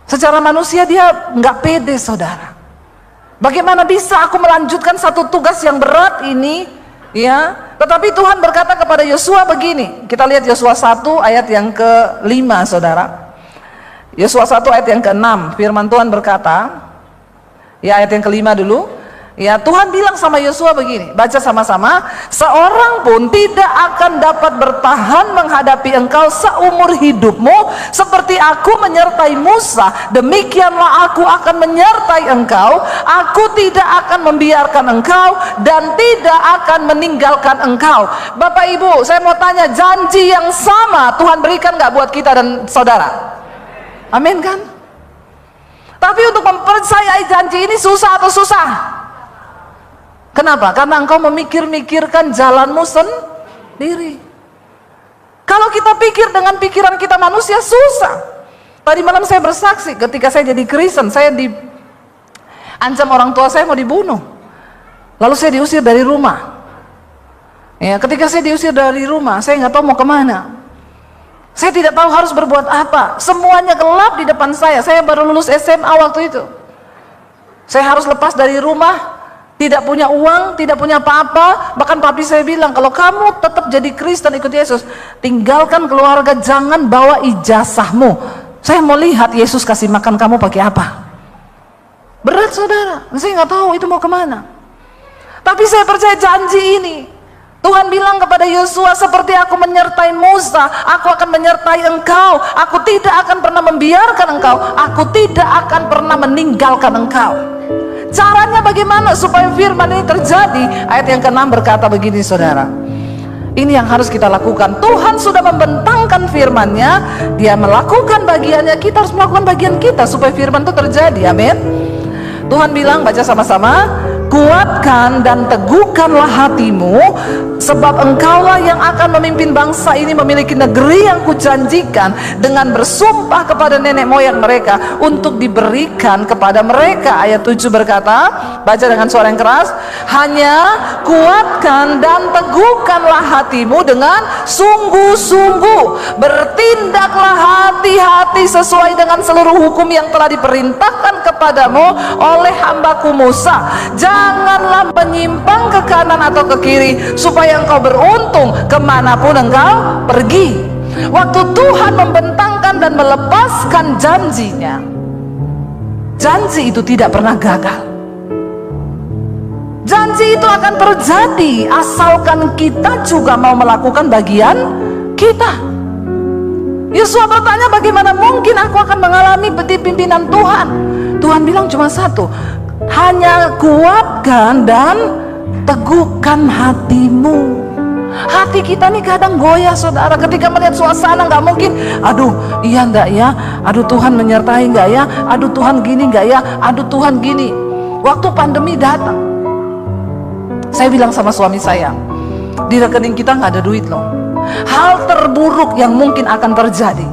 secara manusia dia nggak pede, saudara. Bagaimana bisa aku melanjutkan satu tugas yang berat ini, ya? Tetapi Tuhan berkata kepada Yosua begini. Kita lihat Yosua 1 ayat yang ke-5, saudara. Yosua 1 ayat yang ke-6, firman Tuhan berkata, ya, ayat yang ke-5 dulu. Ya, Tuhan bilang sama Yosua begini, baca sama-sama, seorang pun tidak akan dapat bertahan menghadapi engkau seumur hidupmu, seperti aku menyertai Musa, demikianlah aku akan menyertai engkau. Aku tidak akan membiarkan engkau dan tidak akan meninggalkan engkau. Bapak Ibu, saya mau tanya, janji yang sama Tuhan berikan gak buat kita dan saudara? Amin kan? Tapi untuk mempercayai janji ini susah atau susah? Kenapa? Karena engkau memikir-mikirkan jalanmu sendiri. Kalau kita pikir dengan pikiran kita manusia, susah. Tadi malam saya bersaksi, ketika saya jadi Kristen, saya diancam orang tua saya mau dibunuh. Lalu saya diusir dari rumah. Ya, ketika saya diusir dari rumah, saya nggak tahu mau kemana. Saya tidak tahu harus berbuat apa. Semuanya gelap di depan saya. Saya baru lulus SMA waktu itu. Saya harus lepas dari rumah. Tidak punya uang, tidak punya apa-apa. Bahkan papi saya bilang, kalau kamu tetap jadi Kristen ikut Yesus, tinggalkan keluarga, jangan bawa ijazahmu. Saya mau lihat Yesus kasih makan kamu pakai apa. Berat, saudara. Saya nggak tahu itu mau kemana. Tapi saya percaya janji ini. Tuhan bilang kepada Yosua, seperti aku menyertai Musa, aku akan menyertai engkau. Aku tidak akan pernah membiarkan engkau. Aku tidak akan pernah meninggalkan engkau. Caranya bagaimana supaya firman ini terjadi? Ayat yang ke-6 berkata begini, saudara. Ini yang harus kita lakukan. Tuhan sudah membentangkan firman-Nya, Dia melakukan bagiannya, kita harus melakukan bagian kita supaya firman itu terjadi. Amin. Tuhan bilang, baca sama-sama, kuatkan dan teguhkanlah hatimu, sebab engkaulah yang akan memimpin bangsa ini memiliki negeri yang kujanjikan dengan bersumpah kepada nenek moyang mereka untuk diberikan kepada mereka. Ayat 7 berkata, baca dengan suara yang keras, hanya kuatkan dan teguhkanlah hatimu dengan sungguh-sungguh, bertindaklah hati-hati sesuai dengan seluruh hukum yang telah diperintahkan kepadamu oleh hambaku Musa. Janganlah menyimpang ke kanan atau ke kiri, supaya engkau beruntung kemanapun engkau pergi. Waktu Tuhan membentangkan dan melepaskan janjinya, janji itu tidak pernah gagal. Janji itu akan terjadi asalkan kita juga mau melakukan bagian kita. Yosua bertanya, bagaimana mungkin aku akan mengalami pimpinan Tuhan? Tuhan bilang cuma satu, hanya kuatkan dan teguhkan hatimu. Hati kita nih kadang goyah saudara, ketika melihat suasana nggak mungkin, aduh iya nggak ya, aduh Tuhan menyertai nggak ya, aduh Tuhan gini nggak ya, aduh Tuhan gini. Waktu pandemi datang, saya bilang sama suami saya, di rekening kita nggak ada duit loh. Hal terburuk yang mungkin akan terjadi,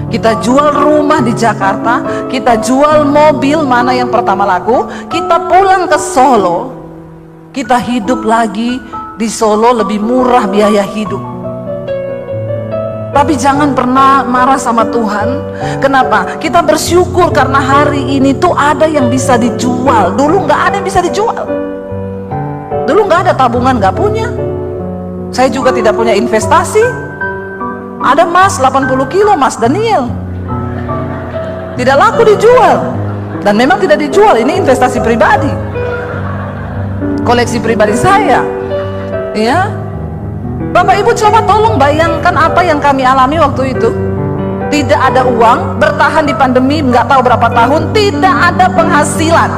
kita jual rumah di Jakarta, kita jual mobil mana yang pertama laku, kita pulang ke Solo, kita hidup lagi di Solo lebih murah biaya hidup. Tapi jangan pernah marah sama Tuhan. Kenapa? Kita bersyukur karena hari ini tuh ada yang bisa dijual. Dulu nggak ada yang bisa dijual. Dulu nggak ada tabungan, nggak punya. Saya juga tidak punya investasi. Ada emas 80 kilo, Mas Daniel, tidak laku dijual. Dan memang tidak dijual, ini investasi pribadi, koleksi pribadi saya. Ya, Bapak Ibu coba tolong bayangkan apa yang kami alami waktu itu. Tidak ada uang, bertahan di pandemi nggak tahu berapa tahun, tidak ada penghasilan,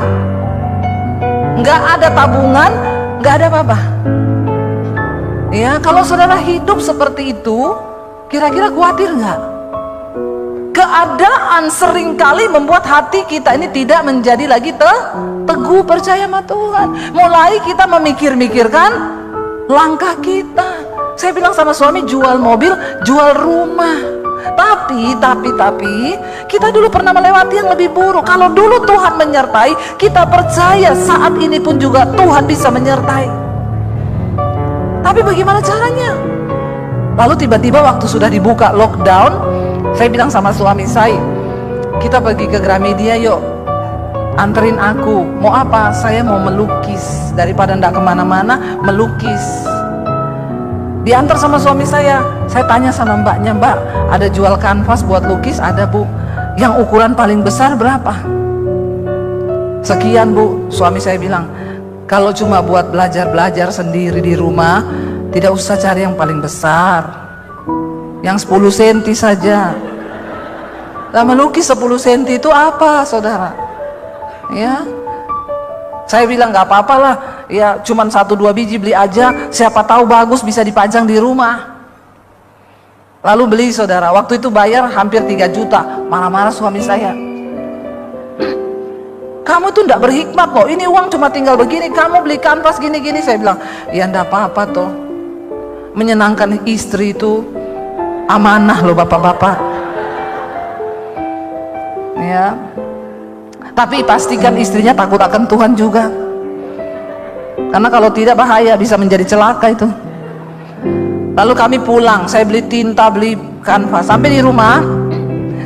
nggak ada tabungan, nggak ada apa-apa. Ya, kalau saudara hidup seperti itu, kira-kira khawatir nggak? Keadaan seringkali membuat hati kita ini tidak menjadi lagi teguh percaya sama Tuhan. Mulai kita memikir-mikirkan langkah kita. Saya bilang sama suami, jual mobil, jual rumah. Tapi kita dulu pernah melewati yang lebih buruk. Kalau dulu Tuhan menyertai, kita percaya saat ini pun juga Tuhan bisa menyertai. Tapi bagaimana caranya? Lalu tiba-tiba waktu sudah dibuka lockdown, saya bilang sama suami saya, kita pergi ke Gramedia yuk, anterin aku. Mau apa? Saya mau melukis. Daripada ndak kemana-mana, melukis. Diantar sama suami saya tanya sama mbaknya, Mbak, ada jual kanvas buat lukis? Ada Bu. Yang ukuran paling besar berapa? Sekian Bu. Suami saya bilang, kalau cuma buat belajar-belajar sendiri di rumah, tidak usah cari yang paling besar, yang 10 cm saja. Lah melukis 10 cm itu apa saudara? Ya, saya bilang nggak apa-apa lah, ya cuman 1-2 biji beli aja, siapa tahu bagus bisa dipajang di rumah. Lalu beli saudara, waktu itu bayar hampir 3 juta. Marah-marah suami saya, kamu tuh nggak berhikmat loh, ini uang cuma tinggal begini, kamu beli kanvas gini-gini. Saya bilang, ya nggak apa-apa toh, menyenangkan istri itu amanah loh bapak-bapak. Ya, tapi pastikan istrinya takut akan Tuhan juga, karena kalau tidak bahaya, bisa menjadi celaka itu. Lalu kami pulang, saya beli tinta, beli kanvas. Sampai di rumah,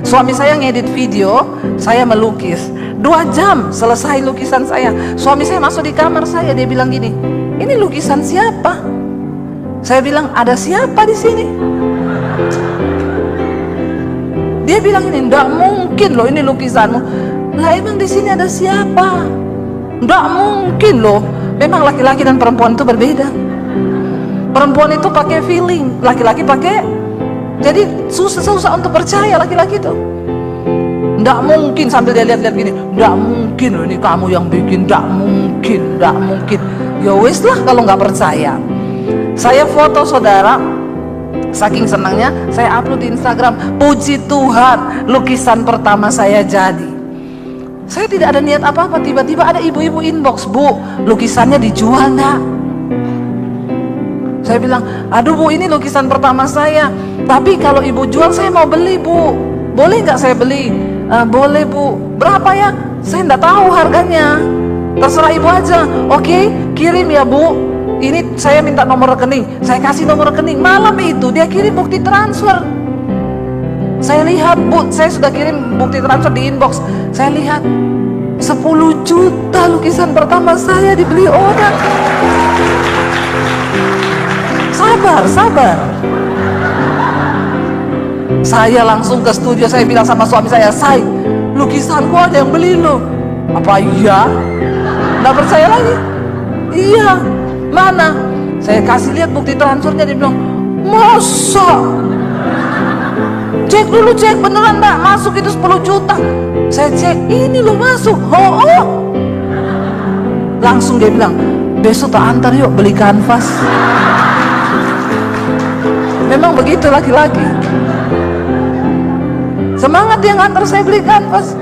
suami saya ngedit video, saya melukis. 2 jam selesai lukisan saya. Suami saya masuk di kamar saya, dia bilang gini, ini lukisan siapa? Saya bilang, ada siapa di sini? Dia bilang ini, enggak mungkin loh ini lukisanmu. Lah emang di sini ada siapa? Enggak mungkin loh. Memang laki-laki dan perempuan itu berbeda. Perempuan itu pakai feeling, laki-laki pakai. Jadi susah untuk percaya laki-laki itu. Enggak mungkin, sambil dia lihat-lihat gini, enggak mungkin loh ini kamu yang bikin, enggak mungkin. Ya wis lah kalau nggak percaya. Saya foto saudara, saking senangnya saya upload di Instagram. Puji Tuhan, lukisan pertama saya jadi. Saya tidak ada niat apa-apa, tiba-tiba ada ibu-ibu inbox, Bu, lukisannya dijual nggak? Saya bilang, aduh Bu, ini lukisan pertama saya, tapi kalau ibu jual saya mau beli Bu, boleh nggak saya beli? Boleh Bu. Berapa ya? Saya nggak tahu harganya, terserah ibu aja. Oke, kirim ya Bu, ini saya minta nomor rekening. Saya kasih nomor rekening. Malam itu dia kirim bukti transfer. Saya lihat, Bu, saya sudah kirim bukti transfer di inbox. Saya lihat 10 juta lukisan pertama saya dibeli orang. Sabar. Saya langsung ke studio, saya bilang sama suami saya, Say, lukisanku ada yang beli loh. Apa iya? Nggak percaya lagi? Iya. Mana? Saya kasih lihat bukti transfernya, dia bilang, masa? Cek dulu, cek beneran enggak masuk itu 10 juta. Saya cek, ini loh masuk. Oh. Langsung dia bilang, besok tak antar yuk beli kanvas. Memang begitu laki-laki. Semangat dia ngantar saya beli kanvas.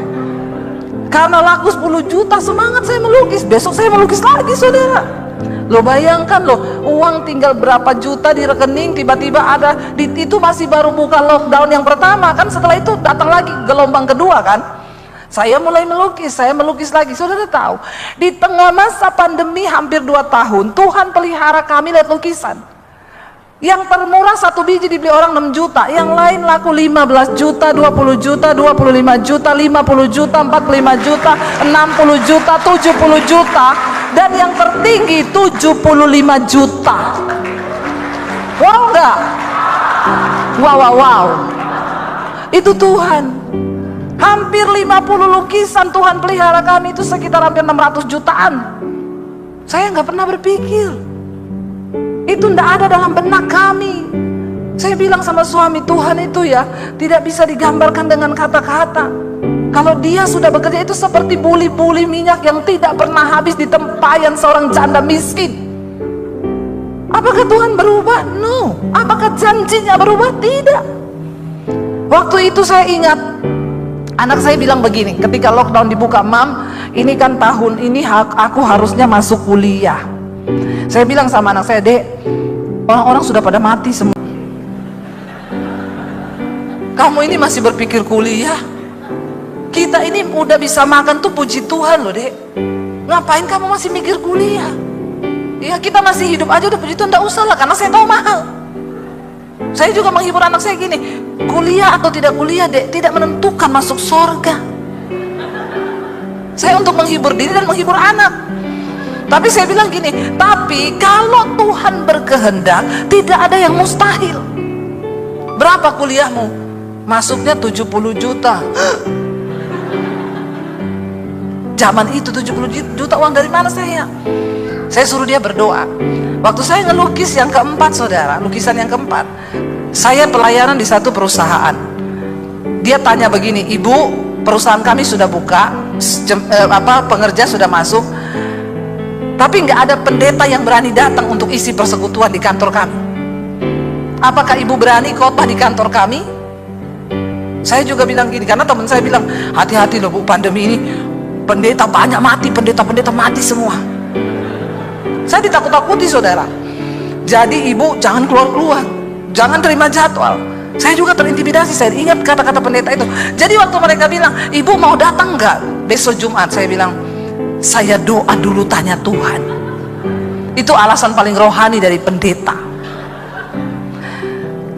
Karena laku 10 juta, semangat saya melukis. Besok saya melukis lagi, saudara. Lo bayangkan lo, uang tinggal berapa juta di rekening, tiba-tiba ada itu masih baru buka lockdown yang pertama kan, setelah itu datang lagi gelombang kedua kan. Saya mulai melukis, saya melukis lagi. Saudara tahu, di tengah masa pandemi hampir 2 tahun, Tuhan pelihara kami lewat lukisan. Yang termurah 1 biji dibeli orang 6 juta, yang lain laku 15 juta, 20 juta, 25 juta, 50 juta, 45 juta, 60 juta, 70 juta, dan yang tertinggi 75 juta. Wow enggak? Wow. Itu Tuhan. Hampir 50 lukisan Tuhan pelihara kami, itu sekitar hampir 600 jutaan. Saya nggak pernah berpikir itu tidak ada dalam benak kami. Saya bilang sama suami, Tuhan itu ya tidak bisa digambarkan dengan kata-kata. Kalau dia sudah bekerja itu seperti buli-buli minyak yang tidak pernah habis di tempayan seorang janda miskin. Apakah Tuhan berubah? No. Apakah janjinya berubah? Tidak. Waktu itu saya ingat anak saya bilang begini, ketika lockdown dibuka, Mam, ini kan tahun ini aku harusnya masuk kuliah. Saya bilang sama anak saya, Dek, orang-orang sudah pada mati semua. Kamu ini masih berpikir kuliah? Kita ini udah bisa makan tuh puji Tuhan loh, Dek. Ngapain kamu masih mikir kuliah? Ya kita masih hidup aja udah puji Tuhan, enggak usah lah, karena saya tahu mahal. Saya juga menghibur anak saya gini, kuliah atau tidak kuliah, Dek, tidak menentukan masuk surga. Saya untuk menghibur diri dan menghibur anak. Tapi saya bilang gini, tapi kalau Tuhan berkehendak, tidak ada yang mustahil. Berapa kuliahmu? Masuknya 70 juta. Zaman itu 70 juta uang dari mana saya? Saya suruh dia berdoa. Waktu saya ngelukis yang keempat, saudara, lukisan yang keempat, saya pelayanan di satu perusahaan. Dia tanya begini, Ibu, perusahaan kami sudah buka, pengerja sudah masuk, tapi nggak ada pendeta yang berani datang untuk isi persekutuan di kantor kami. Apakah ibu berani khotbah di kantor kami? Saya juga bilang gini, karena teman saya bilang, hati-hati loh Bu, pandemi ini pendeta banyak mati, pendeta-pendeta mati semua. Saya ditakut-takuti, saudara. Jadi ibu jangan keluar-keluar, jangan terima jadwal. Saya juga terintimidasi, saya ingat kata-kata pendeta itu. Jadi waktu mereka bilang, ibu mau datang nggak besok Jumat? Saya bilang, saya doa dulu tanya Tuhan. Itu alasan paling rohani dari pendeta.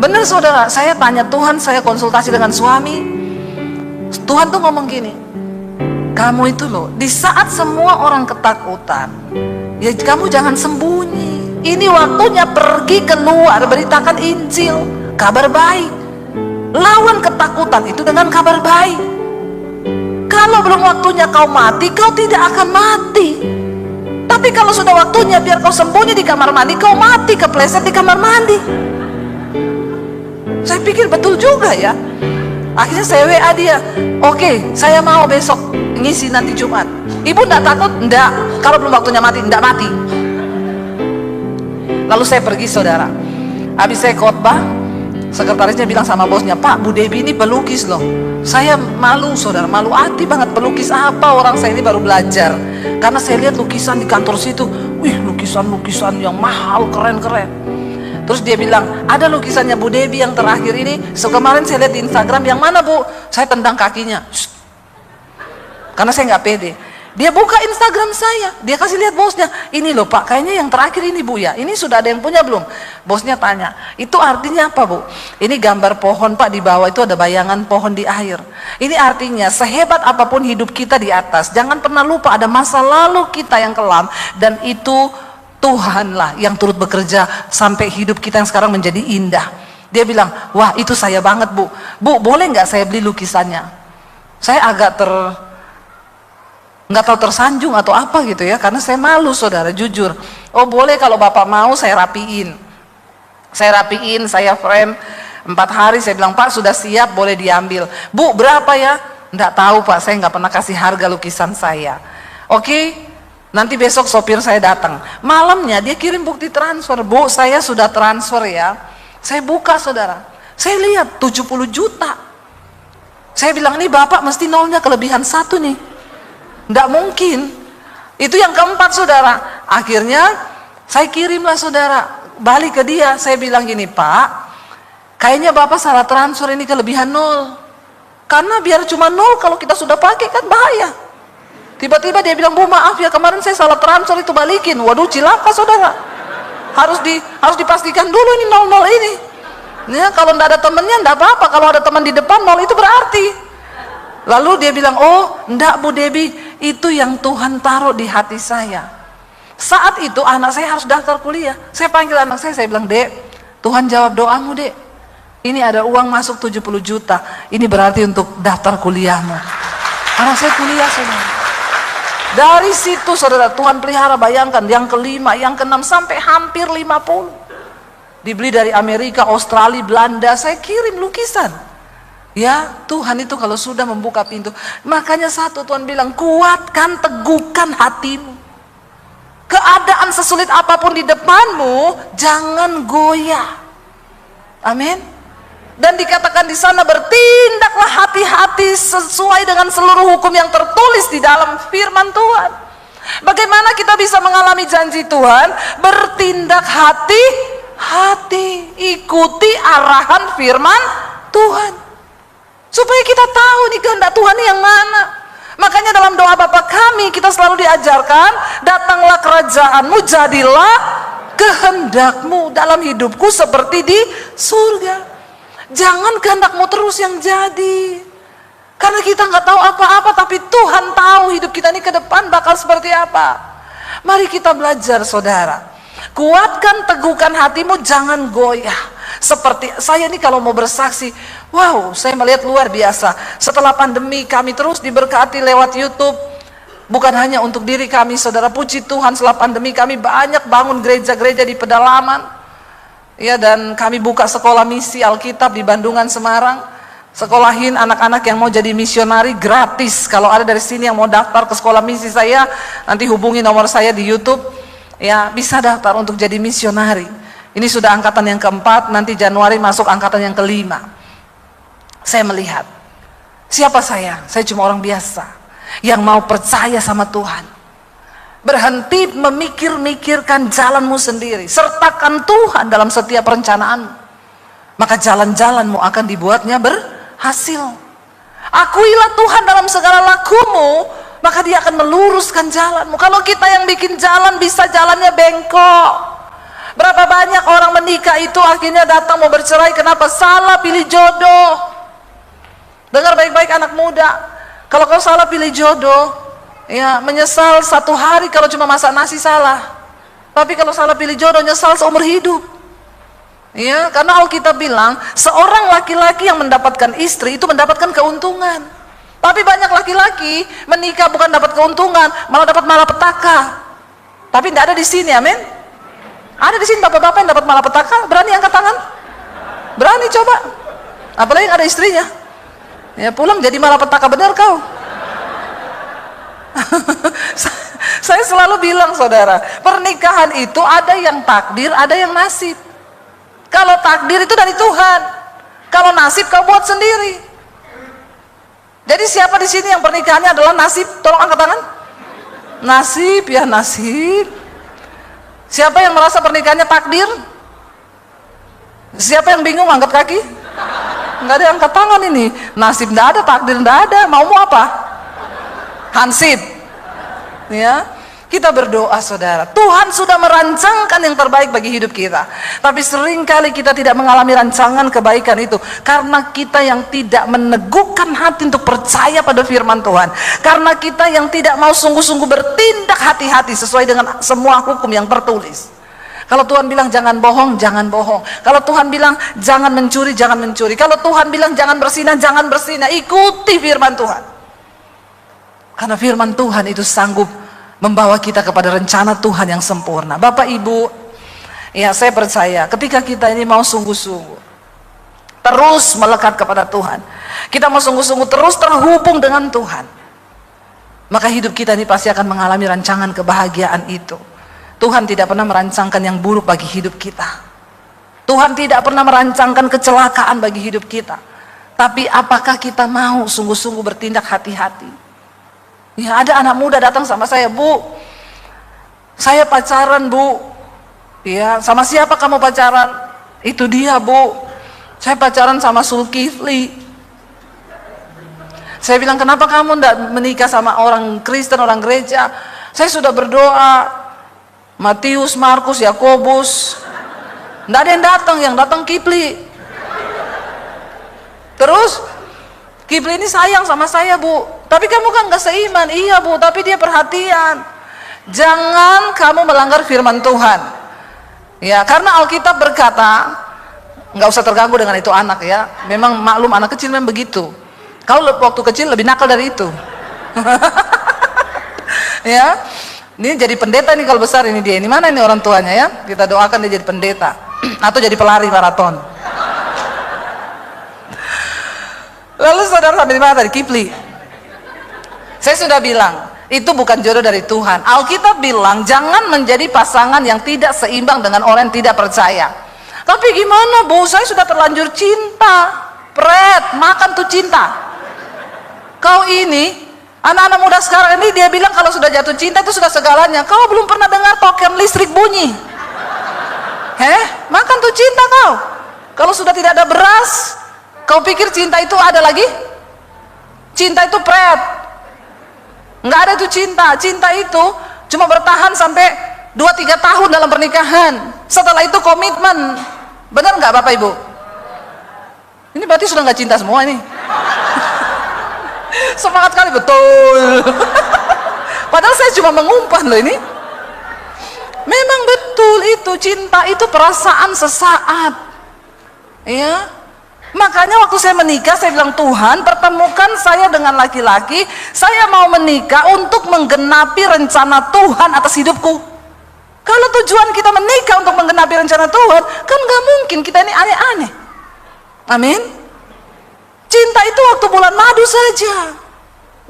Benar saudara, saya tanya Tuhan, saya konsultasi dengan suami. Tuhan tuh ngomong gini, kamu itu loh, di saat semua orang ketakutan, ya kamu jangan sembunyi. Ini waktunya pergi keluar, beritakan Injil, kabar baik. Lawan ketakutan itu dengan kabar baik. Kalau belum waktunya kau mati, kau tidak akan mati. Tapi kalau sudah waktunya, biar kau sembunyi di kamar mandi, kau mati kepleset di kamar mandi. Saya pikir betul juga ya. Akhirnya saya WA dia, oke, saya mau besok ngisi nanti Jumat. Ibu enggak takut? Enggak. Kalau belum waktunya mati, enggak mati. Lalu saya pergi, saudara. Habis saya khotbah, sekretarisnya bilang sama bosnya, Pak, Bu Debbie ini pelukis loh. Saya malu, saudara, malu hati banget. Pelukis apa? Orang saya ini baru belajar. Karena saya lihat lukisan di kantor situ, wih, lukisan-lukisan yang mahal, keren-keren. Terus dia bilang, ada lukisannya Bu Debbie yang terakhir ini. Kemarin saya lihat di Instagram, yang mana Bu? Saya tendang kakinya. Shh. Karena saya nggak pede. Dia buka Instagram saya, dia kasih lihat bosnya, ini loh Pak, kayaknya yang terakhir ini Bu ya, ini sudah ada yang punya belum? Bosnya tanya, itu artinya apa Bu? Ini gambar pohon Pak, di bawah itu ada bayangan pohon di air. Ini artinya sehebat apapun hidup kita di atas, jangan pernah lupa ada masa lalu kita yang kelam, dan itu Tuhanlah yang turut bekerja sampai hidup kita yang sekarang menjadi indah. Dia bilang, wah itu saya banget Bu. Bu, boleh nggak saya beli lukisannya? Saya agak nggak tahu tersanjung atau apa gitu ya, karena saya malu, saudara, jujur. Oh boleh, kalau Bapak mau saya rapiin, saya frame. 4 hari saya bilang, Pak sudah siap, boleh diambil. Bu, berapa ya? Enggak tahu Pak, saya nggak pernah kasih harga lukisan saya. Oke, nanti besok sopir saya datang. Malamnya dia kirim bukti transfer. Bu, saya sudah transfer ya. Saya buka saudara, saya lihat 70 juta. Saya bilang, ini Bapak mesti nolnya kelebihan 1 nih. Enggak mungkin. Itu yang keempat saudara. Akhirnya saya kirimlah saudara, balik ke dia. Saya bilang gini, Pak, kayaknya Bapak salah transfer, ini kelebihan 0. Karena biar cuma 0, kalau kita sudah pakai kan bahaya. Tiba-tiba dia bilang, Bu maaf ya, kemarin saya salah transfer, itu balikin. Waduh, cilaka saudara. Harus dipastikan dulu ini 00 ini. Ya, kalau tidak ada temannya tidak apa-apa, kalau ada teman di depan 0 itu berarti. Lalu dia bilang, oh enggak Bu Debbie, itu yang Tuhan taruh di hati saya. Saat itu anak saya harus daftar kuliah. Saya panggil anak saya bilang, Dek, Tuhan jawab doamu Dek. Ini ada uang masuk 70 juta. Ini berarti untuk daftar kuliahmu. Anak saya kuliah saudara. Dari situ saudara, Tuhan pelihara, bayangkan yang kelima, yang keenam sampai hampir 50. Dibeli dari Amerika, Australia, Belanda, saya kirim lukisan. Ya, Tuhan itu kalau sudah membuka pintu. Makanya satu Tuhan bilang, kuatkan, teguhkan hatimu. Keadaan sesulit apapun di depanmu, jangan goyah. Amin. Dan dikatakan di sana, bertindaklah hati-hati sesuai dengan seluruh hukum yang tertulis di dalam firman Tuhan. Bagaimana kita bisa mengalami janji Tuhan? Bertindak hati-hati, ikuti arahan firman Tuhan. Supaya kita tahu nih kehendak Tuhan yang mana. Makanya dalam doa Bapa kami kita selalu diajarkan, datanglah kerajaanmu, jadilah kehendakmu dalam hidupku seperti di surga. Jangan kehendakmu terus yang jadi. Karena kita nggak tahu apa-apa, tapi Tuhan tahu hidup kita ini ke depan bakal seperti apa. Mari kita belajar saudara. Kuatkan, teguhkan hatimu, jangan goyah. Seperti saya ini kalau mau bersaksi, wow, saya melihat luar biasa. Setelah pandemi kami terus diberkati lewat YouTube. Bukan hanya untuk diri kami saudara, puji Tuhan setelah pandemi kami banyak bangun gereja-gereja di pedalaman. Ya, dan kami buka sekolah misi Alkitab di Bandungan, Semarang. Sekolahin anak-anak yang mau jadi misionari gratis. Kalau ada dari sini yang mau daftar ke sekolah misi saya, nanti hubungi nomor saya di YouTube. Ya, bisa daftar untuk jadi misionari. Ini sudah angkatan yang keempat, nanti Januari masuk angkatan yang kelima. Saya melihat, siapa saya? Saya cuma orang biasa yang mau percaya sama Tuhan. Berhenti memikir-mikirkan jalanmu sendiri, sertakan Tuhan dalam setiap perencanaanmu, maka jalan-jalanmu akan dibuatnya berhasil. Akuilah Tuhan dalam segala lakumu, maka dia akan meluruskan jalanmu. Kalau kita yang bikin jalan, bisa jalannya bengkok. Berapa banyak orang menikah itu akhirnya datang mau bercerai, kenapa? Salah pilih jodoh. Dengar baik-baik anak muda, kalau kau salah pilih jodoh, ya, menyesal 1 hari kalau cuma masak nasi salah. Tapi kalau salah pilih jodoh, nyesal seumur hidup. Ya, karena Alkitab bilang, seorang laki-laki yang mendapatkan istri itu mendapatkan keuntungan. Tapi banyak laki-laki menikah bukan dapat keuntungan, malah dapat malapetaka. Tapi tidak ada di sini, amin. Ada di sini bapak-bapak yang dapat malapetaka, berani angkat tangan? Berani coba. Apalagi yang ada istrinya. Ya, pulang jadi malapetaka benar kau. Saya selalu bilang saudara, pernikahan itu ada yang takdir, ada yang nasib. Kalau takdir itu dari Tuhan, kalau nasib kau buat sendiri. Jadi siapa di sini yang pernikahannya adalah nasib? Tolong angkat tangan. Nasib ya, nasib. Siapa yang merasa pernikahannya takdir? Siapa yang bingung angkat kaki? Enggak ada yang angkat tangan ini. Nasib enggak ada, takdir enggak ada. Mau apa? Hansip. Ya, kita berdoa saudara, Tuhan sudah merancangkan yang terbaik bagi hidup kita, tapi seringkali kita tidak mengalami rancangan kebaikan itu karena kita yang tidak meneguhkan hati untuk percaya pada firman Tuhan, karena kita yang tidak mau sungguh-sungguh bertindak hati-hati sesuai dengan semua hukum yang tertulis. Kalau Tuhan bilang jangan bohong, jangan bohong. Kalau Tuhan bilang jangan mencuri, jangan mencuri. Kalau Tuhan bilang jangan bersinah, jangan bersinah. Ikuti firman Tuhan. Karena firman Tuhan itu sanggup membawa kita kepada rencana Tuhan yang sempurna. Bapak Ibu, ya saya percaya ketika kita ini mau sungguh-sungguh terus melekat kepada Tuhan, kita mau sungguh-sungguh terus terhubung dengan Tuhan, maka hidup kita ini pasti akan mengalami rancangan kebahagiaan itu. Tuhan tidak pernah merancangkan yang buruk bagi hidup kita. Tuhan tidak pernah merancangkan kecelakaan bagi hidup kita. Tapi apakah kita mau sungguh-sungguh bertindak hati-hati? Ya, ada anak muda datang sama saya, Bu, saya pacaran, Bu. Ya, sama siapa kamu pacaran? Itu dia, Bu. Saya pacaran sama Zulkifli. Saya bilang, kenapa kamu tidak menikah sama orang Kristen, orang gereja? Saya sudah berdoa, Matius, Markus, Yakobus, tidak ada yang datang Kifli. Terus Kifli ini sayang sama saya, Bu, tapi kamu kan gak seiman. Iya, Bu, tapi dia perhatian. Jangan kamu melanggar firman Tuhan. Ya, karena Alkitab berkata, nggak usah terganggu dengan itu anak ya. Memang maklum anak kecil memang begitu. Kau waktu kecil lebih nakal dari itu. Ya, ini jadi pendeta nih kalau besar ini dia. Ini mana ini orang tuanya ya? Kita doakan dia jadi pendeta atau jadi pelari maraton. Lalu saudara sampai di mana tadi? Kifli. Saya sudah bilang, itu bukan jodoh dari Tuhan. Alkitab bilang jangan menjadi pasangan yang tidak seimbang dengan orang yang tidak percaya. Tapi gimana, Bu? Saya sudah terlanjur cinta. Pret, makan tuh cinta. Kau ini, anak-anak muda sekarang ini, dia bilang kalau sudah jatuh cinta itu sudah segalanya. Kau belum pernah dengar token listrik bunyi? Makan tuh cinta kau. Kalau sudah tidak ada beras, kau pikir cinta itu ada lagi? Cinta itu pret. Nggak ada itu cinta. Cinta itu cuma bertahan sampai 2-3 tahun dalam pernikahan. Setelah itu komitmen. Benar nggak Bapak Ibu? Ini berarti sudah nggak cinta semua ini. Semangat kali, betul. Padahal saya cuma mengumpan loh ini. Memang betul itu, cinta itu perasaan sesaat. Ya. Makanya waktu saya menikah saya bilang, Tuhan pertemukan saya dengan laki-laki. Saya mau menikah untuk menggenapi rencana Tuhan atas hidupku. Kalau tujuan kita menikah untuk menggenapi rencana Tuhan, kan gak mungkin kita ini aneh-aneh. Amin. Cinta itu waktu bulan madu saja.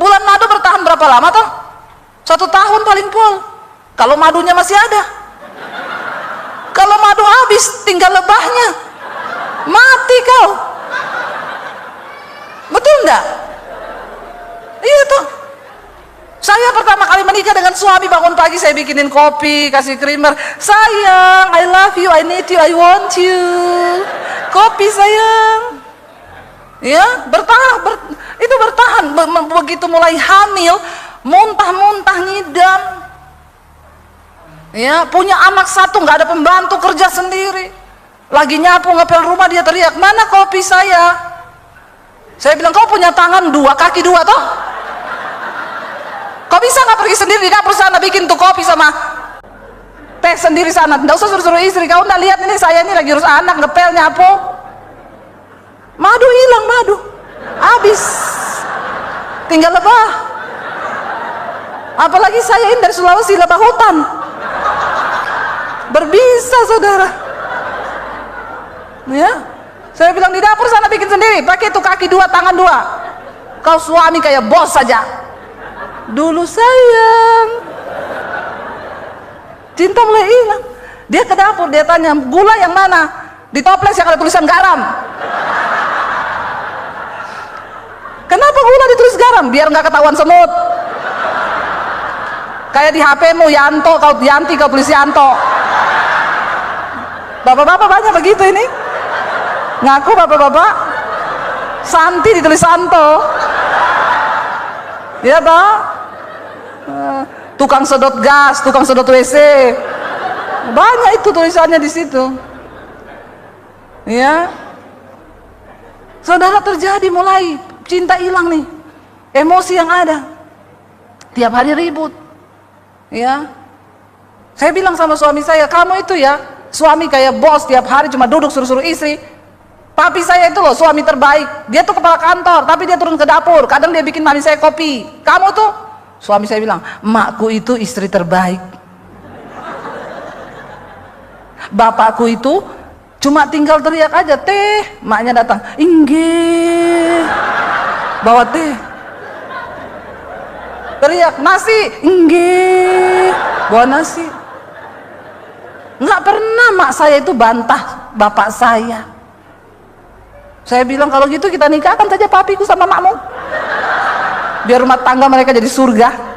Bulan madu bertahan berapa lama toh? 1 tahun paling pol. Kalau madunya masih ada. Kalau madu habis, tinggal lebahnya. Mati kau. Betul enggak? Iya toh. Saya pertama kali menikah dengan suami, bangun pagi saya bikinin kopi, kasih creamer. Sayang, I love you, I need you, I want you. Kopi sayang. Ya, itu bertahan. Begitu mulai hamil, muntah-muntah ngidam. Ya, punya anak 1, nggak ada pembantu, kerja sendiri. Lagi nyapu ngepel rumah dia teriak, mana kopi saya? Saya bilang, kau punya tangan 2, kaki 2 toh? Kau bisa nggak pergi sendiri di dapur sana bikin tuh kopi sama teh sendiri sana? Nggak usah suruh-suruh istri. Kau nggak lihat ini saya ini lagi urus anak, ngepel, nyapu. Madu hilang, madu habis, tinggal lebah. Apalagi saya ini dari Sulawesi, lebah hutan. Berbisa saudara. Ya, saya bilang di dapur sana bikin sendiri, pakai tuh kaki 2, tangan 2. Kau suami kayak bos saja. Dulu sayang, cinta mulai hilang. Dia ke dapur, dia tanya, gula yang mana? Di toples yang ada tulisan garam. Kenapa gula ditulis garam? Biar nggak ketahuan semut. Kayak di HP-mu, Yanto, kau Yanti, kau tulis Yanto. Bapak-bapak banyak begitu ini. Ngaku bapak-bapak. Santi ditulis Santo. Iya toh? Tukang sedot gas, tukang sedot WC, banyak itu tulisannya di situ. Ya, saudara, terjadi mulai cinta hilang nih, emosi yang ada, tiap hari ribut. Ya, saya bilang sama suami saya, kamu itu ya suami kayak bos, tiap hari cuma duduk suruh-suruh istri. Papi saya itu loh suami terbaik, dia tuh kepala kantor, tapi dia turun ke dapur, kadang dia bikin mami saya kopi. Kamu tuh, suami saya bilang, emakku itu istri terbaik, bapakku itu Cuma tinggal teriak aja, teh, maknya datang, inggih, bawa teh. Teriak, nasi, inggih, bawa nasi. Nggak pernah mak saya itu bantah bapak saya. Saya bilang, kalau gitu kita nikahkan saja papiku sama makmu, biar rumah tangga mereka jadi surga.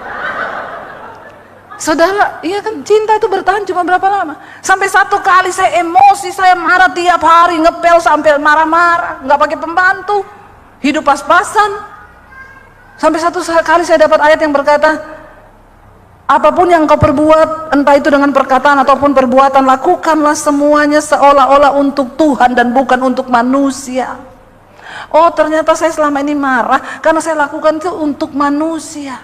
Saudara, iya kan, cinta itu bertahan cuma berapa lama? Sampai satu kali saya emosi, saya marah tiap hari, ngepel sampai marah-marah, nggak pakai pembantu, hidup pas-pasan. Sampai satu kali saya dapat ayat yang berkata, apapun yang kau perbuat, entah itu dengan perkataan ataupun perbuatan, lakukanlah semuanya seolah-olah untuk Tuhan dan bukan untuk manusia. Oh, ternyata saya selama ini marah karena saya lakukan itu untuk manusia.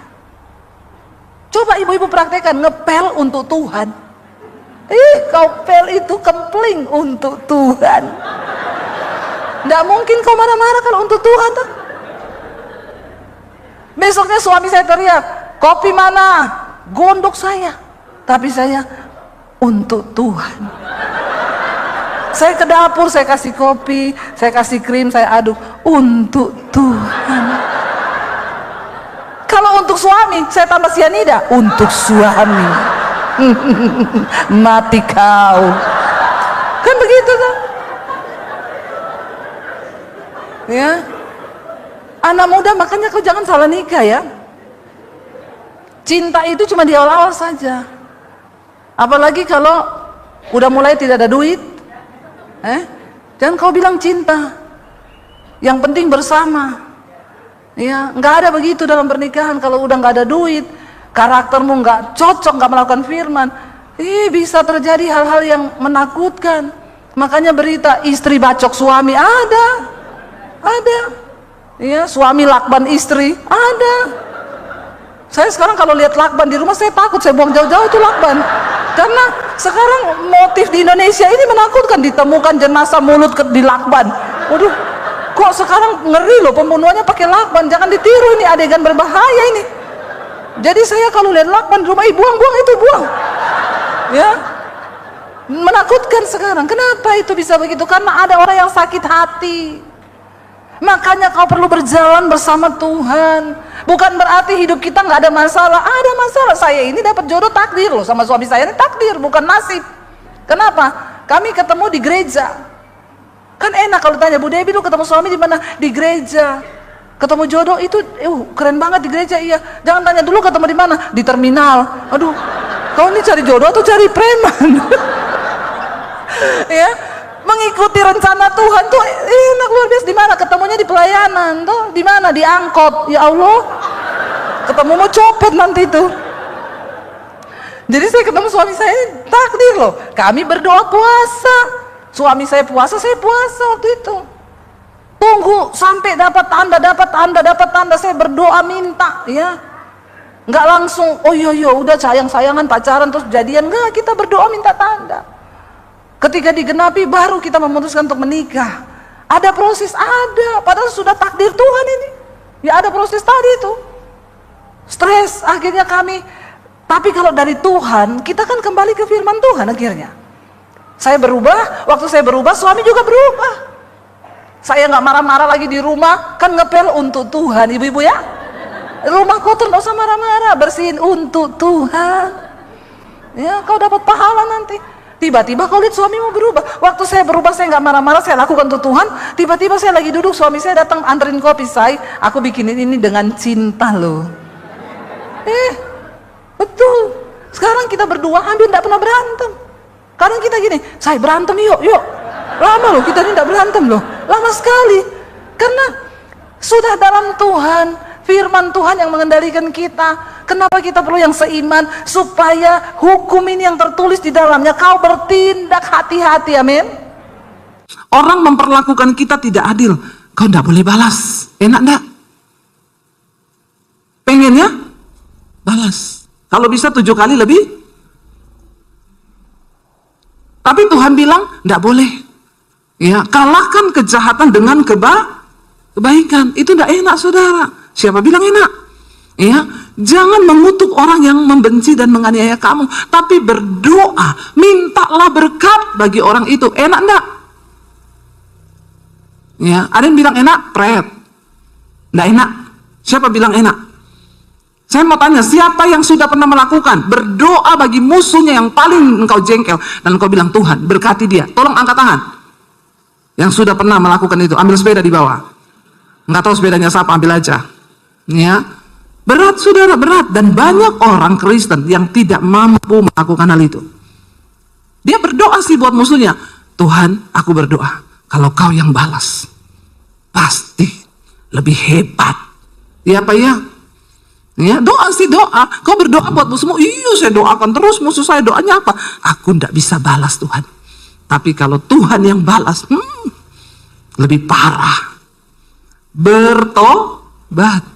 Coba ibu-ibu praktekkan, ngepel untuk Tuhan. Kau pel itu kempling untuk Tuhan. Nggak mungkin kau marah-marah kalau untuk Tuhan tuh. Besoknya suami saya teriak, kopi mana? Gondok saya. Tapi saya untuk Tuhan. Saya ke dapur, saya kasih kopi, saya kasih krim, saya aduk untuk Tuhan. Kalau untuk suami, saya tambah sianida untuk suami. Mati kau. Kan begitu kan? Ya. Anak muda, makanya kau jangan salah nikah ya. Cinta itu cuma di awal-awal saja. Apalagi kalau udah mulai tidak ada duit. Jangan kau bilang cinta. Yang penting bersama. Ya, nggak ada begitu dalam pernikahan. Kalau udah nggak ada duit, karaktermu nggak cocok, nggak melakukan firman, bisa terjadi hal-hal yang menakutkan. Makanya berita istri bacok suami ada. Ya, suami lakban istri ada. Saya sekarang kalau lihat lakban di rumah saya takut, saya buang jauh-jauh itu lakban. Karena sekarang motif di Indonesia ini menakutkan, ditemukan jenazah mulut di lakban. Waduh, kok sekarang ngeri loh, pembunuhannya pakai lakban. Jangan ditiru, ini adegan berbahaya ini. Jadi saya kalau lihat lakban di rumah, buang itu, buang. Ya, menakutkan sekarang. Kenapa itu bisa begitu? Karena ada orang yang sakit hati. Makanya kau perlu berjalan bersama Tuhan. Bukan berarti hidup kita nggak ada masalah. Ada masalah. Saya ini dapat jodoh takdir loh sama suami saya, ini takdir bukan nasib. Kenapa? Kami ketemu di gereja. Kan enak kalau tanya, Bu Debbie lu ketemu suami di mana? Di gereja. Ketemu jodoh itu keren banget di gereja. Iya. Jangan tanya dulu ketemu di mana? Di terminal. Aduh, kau ini cari jodoh atau cari preman? Ya, mengikuti rencana Tuhan tuh enak luar biasa. Di mana ketemunya? Di pelayanan tuh. Di mana? Di angkot. Ya Allah, ketemu mau copet nanti tuh. Jadi saya ketemu suami saya, takdir loh. Kami berdoa puasa, suami saya puasa waktu itu. Tunggu sampai dapat tanda, saya berdoa minta ya. Nggak langsung, oh iya udah sayang-sayangan pacaran terus jadian, enggak, kita berdoa minta tanda. Ketika digenapi baru kita memutuskan untuk menikah. Ada proses, ada, padahal sudah takdir Tuhan ini. Ya ada proses tadi itu. Stres akhirnya kami. Tapi kalau dari Tuhan, kita kan kembali ke firman Tuhan akhirnya. Saya berubah, waktu saya berubah suami juga berubah. Saya nggak marah-marah lagi di rumah, kan ngepel untuk Tuhan, ibu-ibu ya. Rumah kotor nggak usah marah-marah, bersihin untuk Tuhan. Ya, kau dapat pahala nanti. Tiba-tiba kau lihat suamimu berubah. Waktu saya berubah, saya nggak marah-marah, saya lakukan untuk Tuhan. Tiba-tiba saya lagi duduk, suami saya datang anterin kopi, aku bikinin ini dengan cinta loh. Betul. Sekarang kita berdua hampir tidak pernah berantem. Kadang kita gini, saya berantem yuk. Lama loh kita ini tidak berantem loh. Lama sekali. Karena sudah dalam Tuhan, firman Tuhan yang mengendalikan kita. Kenapa kita perlu yang seiman? Supaya hukum ini yang tertulis di dalamnya, kau bertindak hati-hati, amin. Orang memperlakukan kita tidak adil, kau tidak boleh balas. Enak enggak? Pengennya balas. Kalau bisa 7 kali lebih. Tapi Tuhan bilang tidak boleh. Ya, kalahkan kejahatan dengan kebaikan. Itu tidak enak, saudara. Siapa bilang enak? Ya, jangan mengutuk orang yang membenci dan menganiaya kamu, tapi berdoa, mintalah berkat bagi orang itu. Enak enggak? Ya, ada yang bilang enak, pret. Nggak enak. Siapa bilang enak? Saya mau tanya, siapa yang sudah pernah melakukan berdoa bagi musuhnya yang paling engkau jengkel dan engkau bilang, Tuhan berkati dia, tolong angkat tangan. Yang sudah pernah melakukan itu, ambil sepeda di bawah. Nggak tahu sepedanya siapa, ambil aja. Ya, berat saudara, berat. Dan banyak orang Kristen yang tidak mampu melakukan hal itu. Dia berdoa sih buat musuhnya, Tuhan aku berdoa, kalau kau yang balas, pasti lebih hebat. Ya apa ya? Ya, doa sih doa. Kau berdoa buat musuhmu, iya saya doakan terus musuh saya, doanya apa? Aku tidak bisa balas Tuhan. Tapi kalau Tuhan yang balas, lebih parah. Bertobat.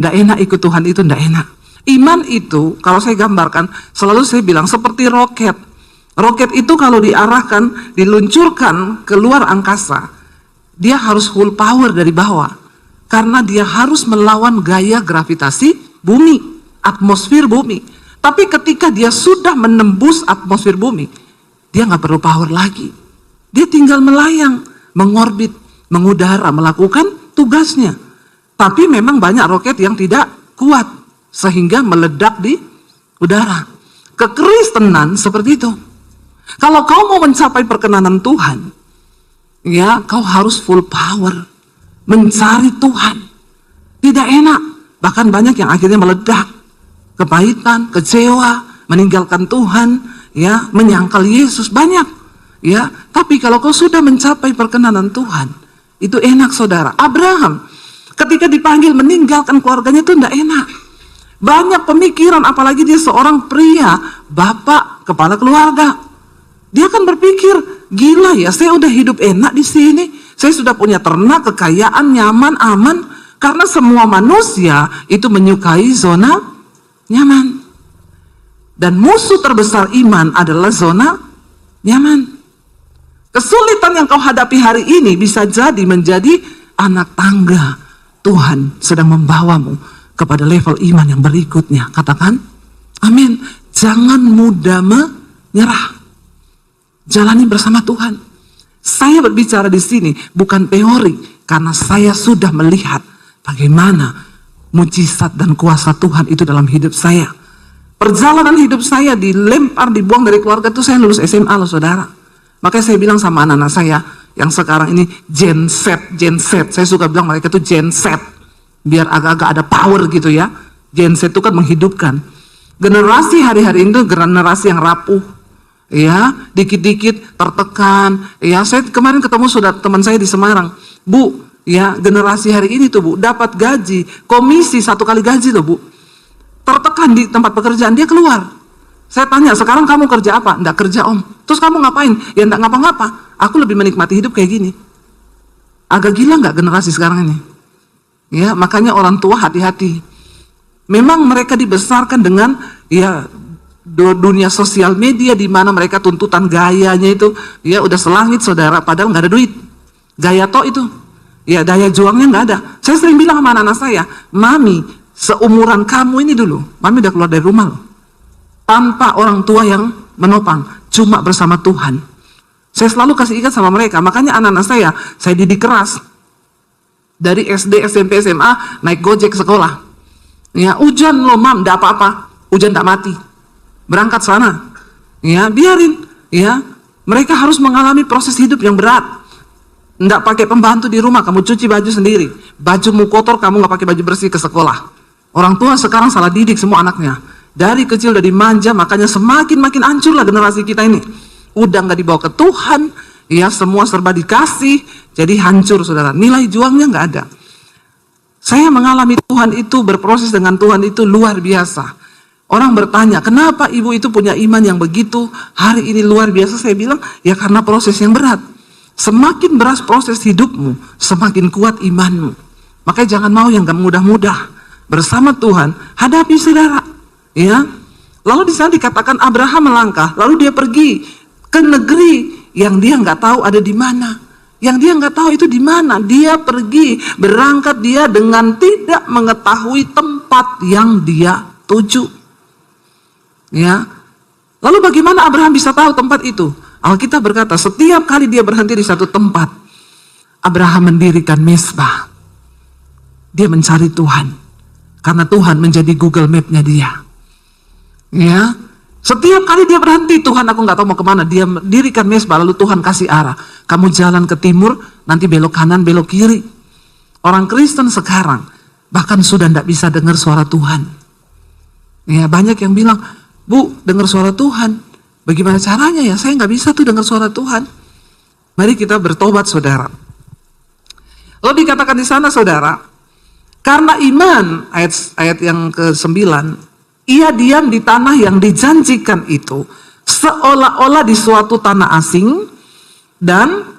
Tidak enak ikut Tuhan itu, tidak enak. Iman itu, kalau saya gambarkan, selalu saya bilang seperti roket. Roket itu kalau diarahkan, diluncurkan keluar angkasa, dia harus full power dari bawah. Karena dia harus melawan gaya gravitasi bumi, atmosfer bumi. Tapi ketika dia sudah menembus atmosfer bumi, dia nggak perlu power lagi. Dia tinggal melayang, mengorbit, mengudara, melakukan tugasnya. Tapi memang banyak roket yang tidak kuat, sehingga meledak di udara. Kekristenan seperti itu. Kalau kau mau mencapai perkenanan Tuhan, ya kau harus full power, mencari Tuhan. Tidak enak. Bahkan banyak yang akhirnya meledak, kepahitan, kecewa, meninggalkan Tuhan, ya, menyangkal Yesus, banyak, ya. Tapi kalau kau sudah mencapai perkenanan Tuhan, itu enak saudara. Abraham, ketika dipanggil meninggalkan keluarganya itu tidak enak. Banyak pemikiran, apalagi dia seorang pria, bapak, kepala keluarga. Dia akan berpikir, gila ya, saya udah hidup enak di sini, saya sudah punya ternak, kekayaan, nyaman, aman. Karena semua manusia itu menyukai zona nyaman. Dan musuh terbesar iman adalah zona nyaman. Kesulitan yang kau hadapi hari ini bisa jadi menjadi anak tangga. Tuhan sedang membawamu kepada level iman yang berikutnya. Katakan, amin. Jangan mudah menyerah. Jalani bersama Tuhan. Saya berbicara di sini bukan teori, karena saya sudah melihat bagaimana mujizat dan kuasa Tuhan itu dalam hidup saya. Perjalanan hidup saya dilempar, dibuang dari keluarga itu saya lulus SMA loh saudara. Makanya saya bilang sama anak-anak saya yang sekarang ini Gen Z. Saya suka bilang mereka itu Gen Z. Biar agak-agak ada power gitu ya. Gen Z itu kan menghidupkan. Generasi hari-hari itu generasi yang rapuh. Ya, dikit-dikit tertekan. Ya, saya kemarin ketemu saudara teman saya di Semarang. Bu, ya, generasi hari ini tuh Bu, dapat gaji, komisi 1 kali gaji tuh Bu. Tertekan di tempat pekerjaan, dia keluar. Saya tanya, sekarang kamu kerja apa? Nggak kerja om. Terus kamu ngapain? Ya nggak ngapa-ngapa. Aku lebih menikmati hidup kayak gini. Agak gila nggak generasi sekarang ini? Ya, makanya orang tua hati-hati. Memang mereka dibesarkan dengan ya dunia sosial media di mana mereka tuntutan gayanya itu ya udah selangit saudara, padahal nggak ada duit. Gaya toh itu. Ya daya juangnya nggak ada. Saya sering bilang sama anak-anak saya, Mami, seumuran kamu ini dulu, Mami udah keluar dari rumah loh. Tanpa orang tua yang menopang, cuma bersama Tuhan. Saya selalu kasih ikat sama mereka, makanya anak-anak saya didik keras. Dari SD, SMP, SMA, naik gojek sekolah. Ya, hujan loh mam, nggak apa-apa, hujan tak mati. Berangkat sana, ya biarin, ya. Mereka harus mengalami proses hidup yang berat. Nggak pakai pembantu di rumah, kamu cuci baju sendiri. Bajumu kotor, kamu nggak pakai baju bersih ke sekolah. Orang tua sekarang salah didik semua anaknya. Dari kecil udah dimanja, makanya semakin hancurlah generasi kita ini. Udah nggak dibawa ke Tuhan, ya semua serba dikasih, jadi hancur saudara. Nilai juangnya nggak ada. Saya mengalami Tuhan itu, berproses dengan Tuhan itu luar biasa. Orang bertanya, kenapa ibu itu punya iman yang begitu hari ini luar biasa? Saya bilang, ya karena proses yang berat. Semakin berat proses hidupmu, semakin kuat imanmu. Makanya jangan mau yang gak mudah-mudah. Bersama Tuhan, hadapi saudara. Ya, lalu di sana dikatakan Abraham melangkah, lalu dia pergi ke negeri yang dia nggak tahu ada di mana, yang dia nggak tahu itu di mana. Dia pergi berangkat dia dengan tidak mengetahui tempat yang dia tuju. Ya, lalu bagaimana Abraham bisa tahu tempat itu? Alkitab berkata setiap kali dia berhenti di satu tempat, Abraham mendirikan mezbah. Dia mencari Tuhan. Karena Tuhan menjadi Google Map-nya dia. Ya, setiap kali dia berhenti, Tuhan aku nggak tahu mau kemana, dia mendirikan mezbah, lalu Tuhan kasih arah. Kamu jalan ke timur, nanti belok kanan, belok kiri. Orang Kristen sekarang bahkan sudah tidak bisa dengar suara Tuhan. Ya, banyak yang bilang, Bu, dengar suara Tuhan. Bagaimana caranya ya? Saya nggak bisa tuh dengar suara Tuhan. Mari kita bertobat, saudara. Lalu dikatakan di sana, saudara, karena iman, ayat yang ke-9, ia diam di tanah yang dijanjikan itu, seolah-olah di suatu tanah asing, dan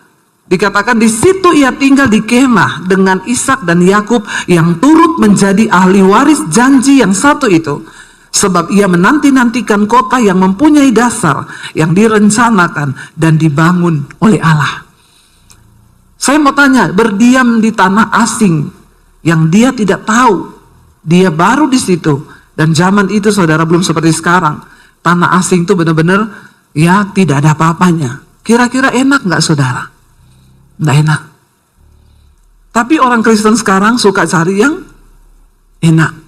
dikatakan di situ ia tinggal di kemah dengan Ishak dan Yakub yang turut menjadi ahli waris janji yang satu itu. Sebab ia menanti-nantikan kota yang mempunyai dasar, yang direncanakan dan dibangun oleh Allah. Saya mau tanya, berdiam di tanah asing yang dia tidak tahu, dia baru di situ, dan zaman itu saudara belum seperti sekarang. Tanah asing itu benar-benar ya tidak ada apa-apanya. Kira-kira enak nggak saudara? Nggak enak. Tapi orang Kristen sekarang suka cari yang enak.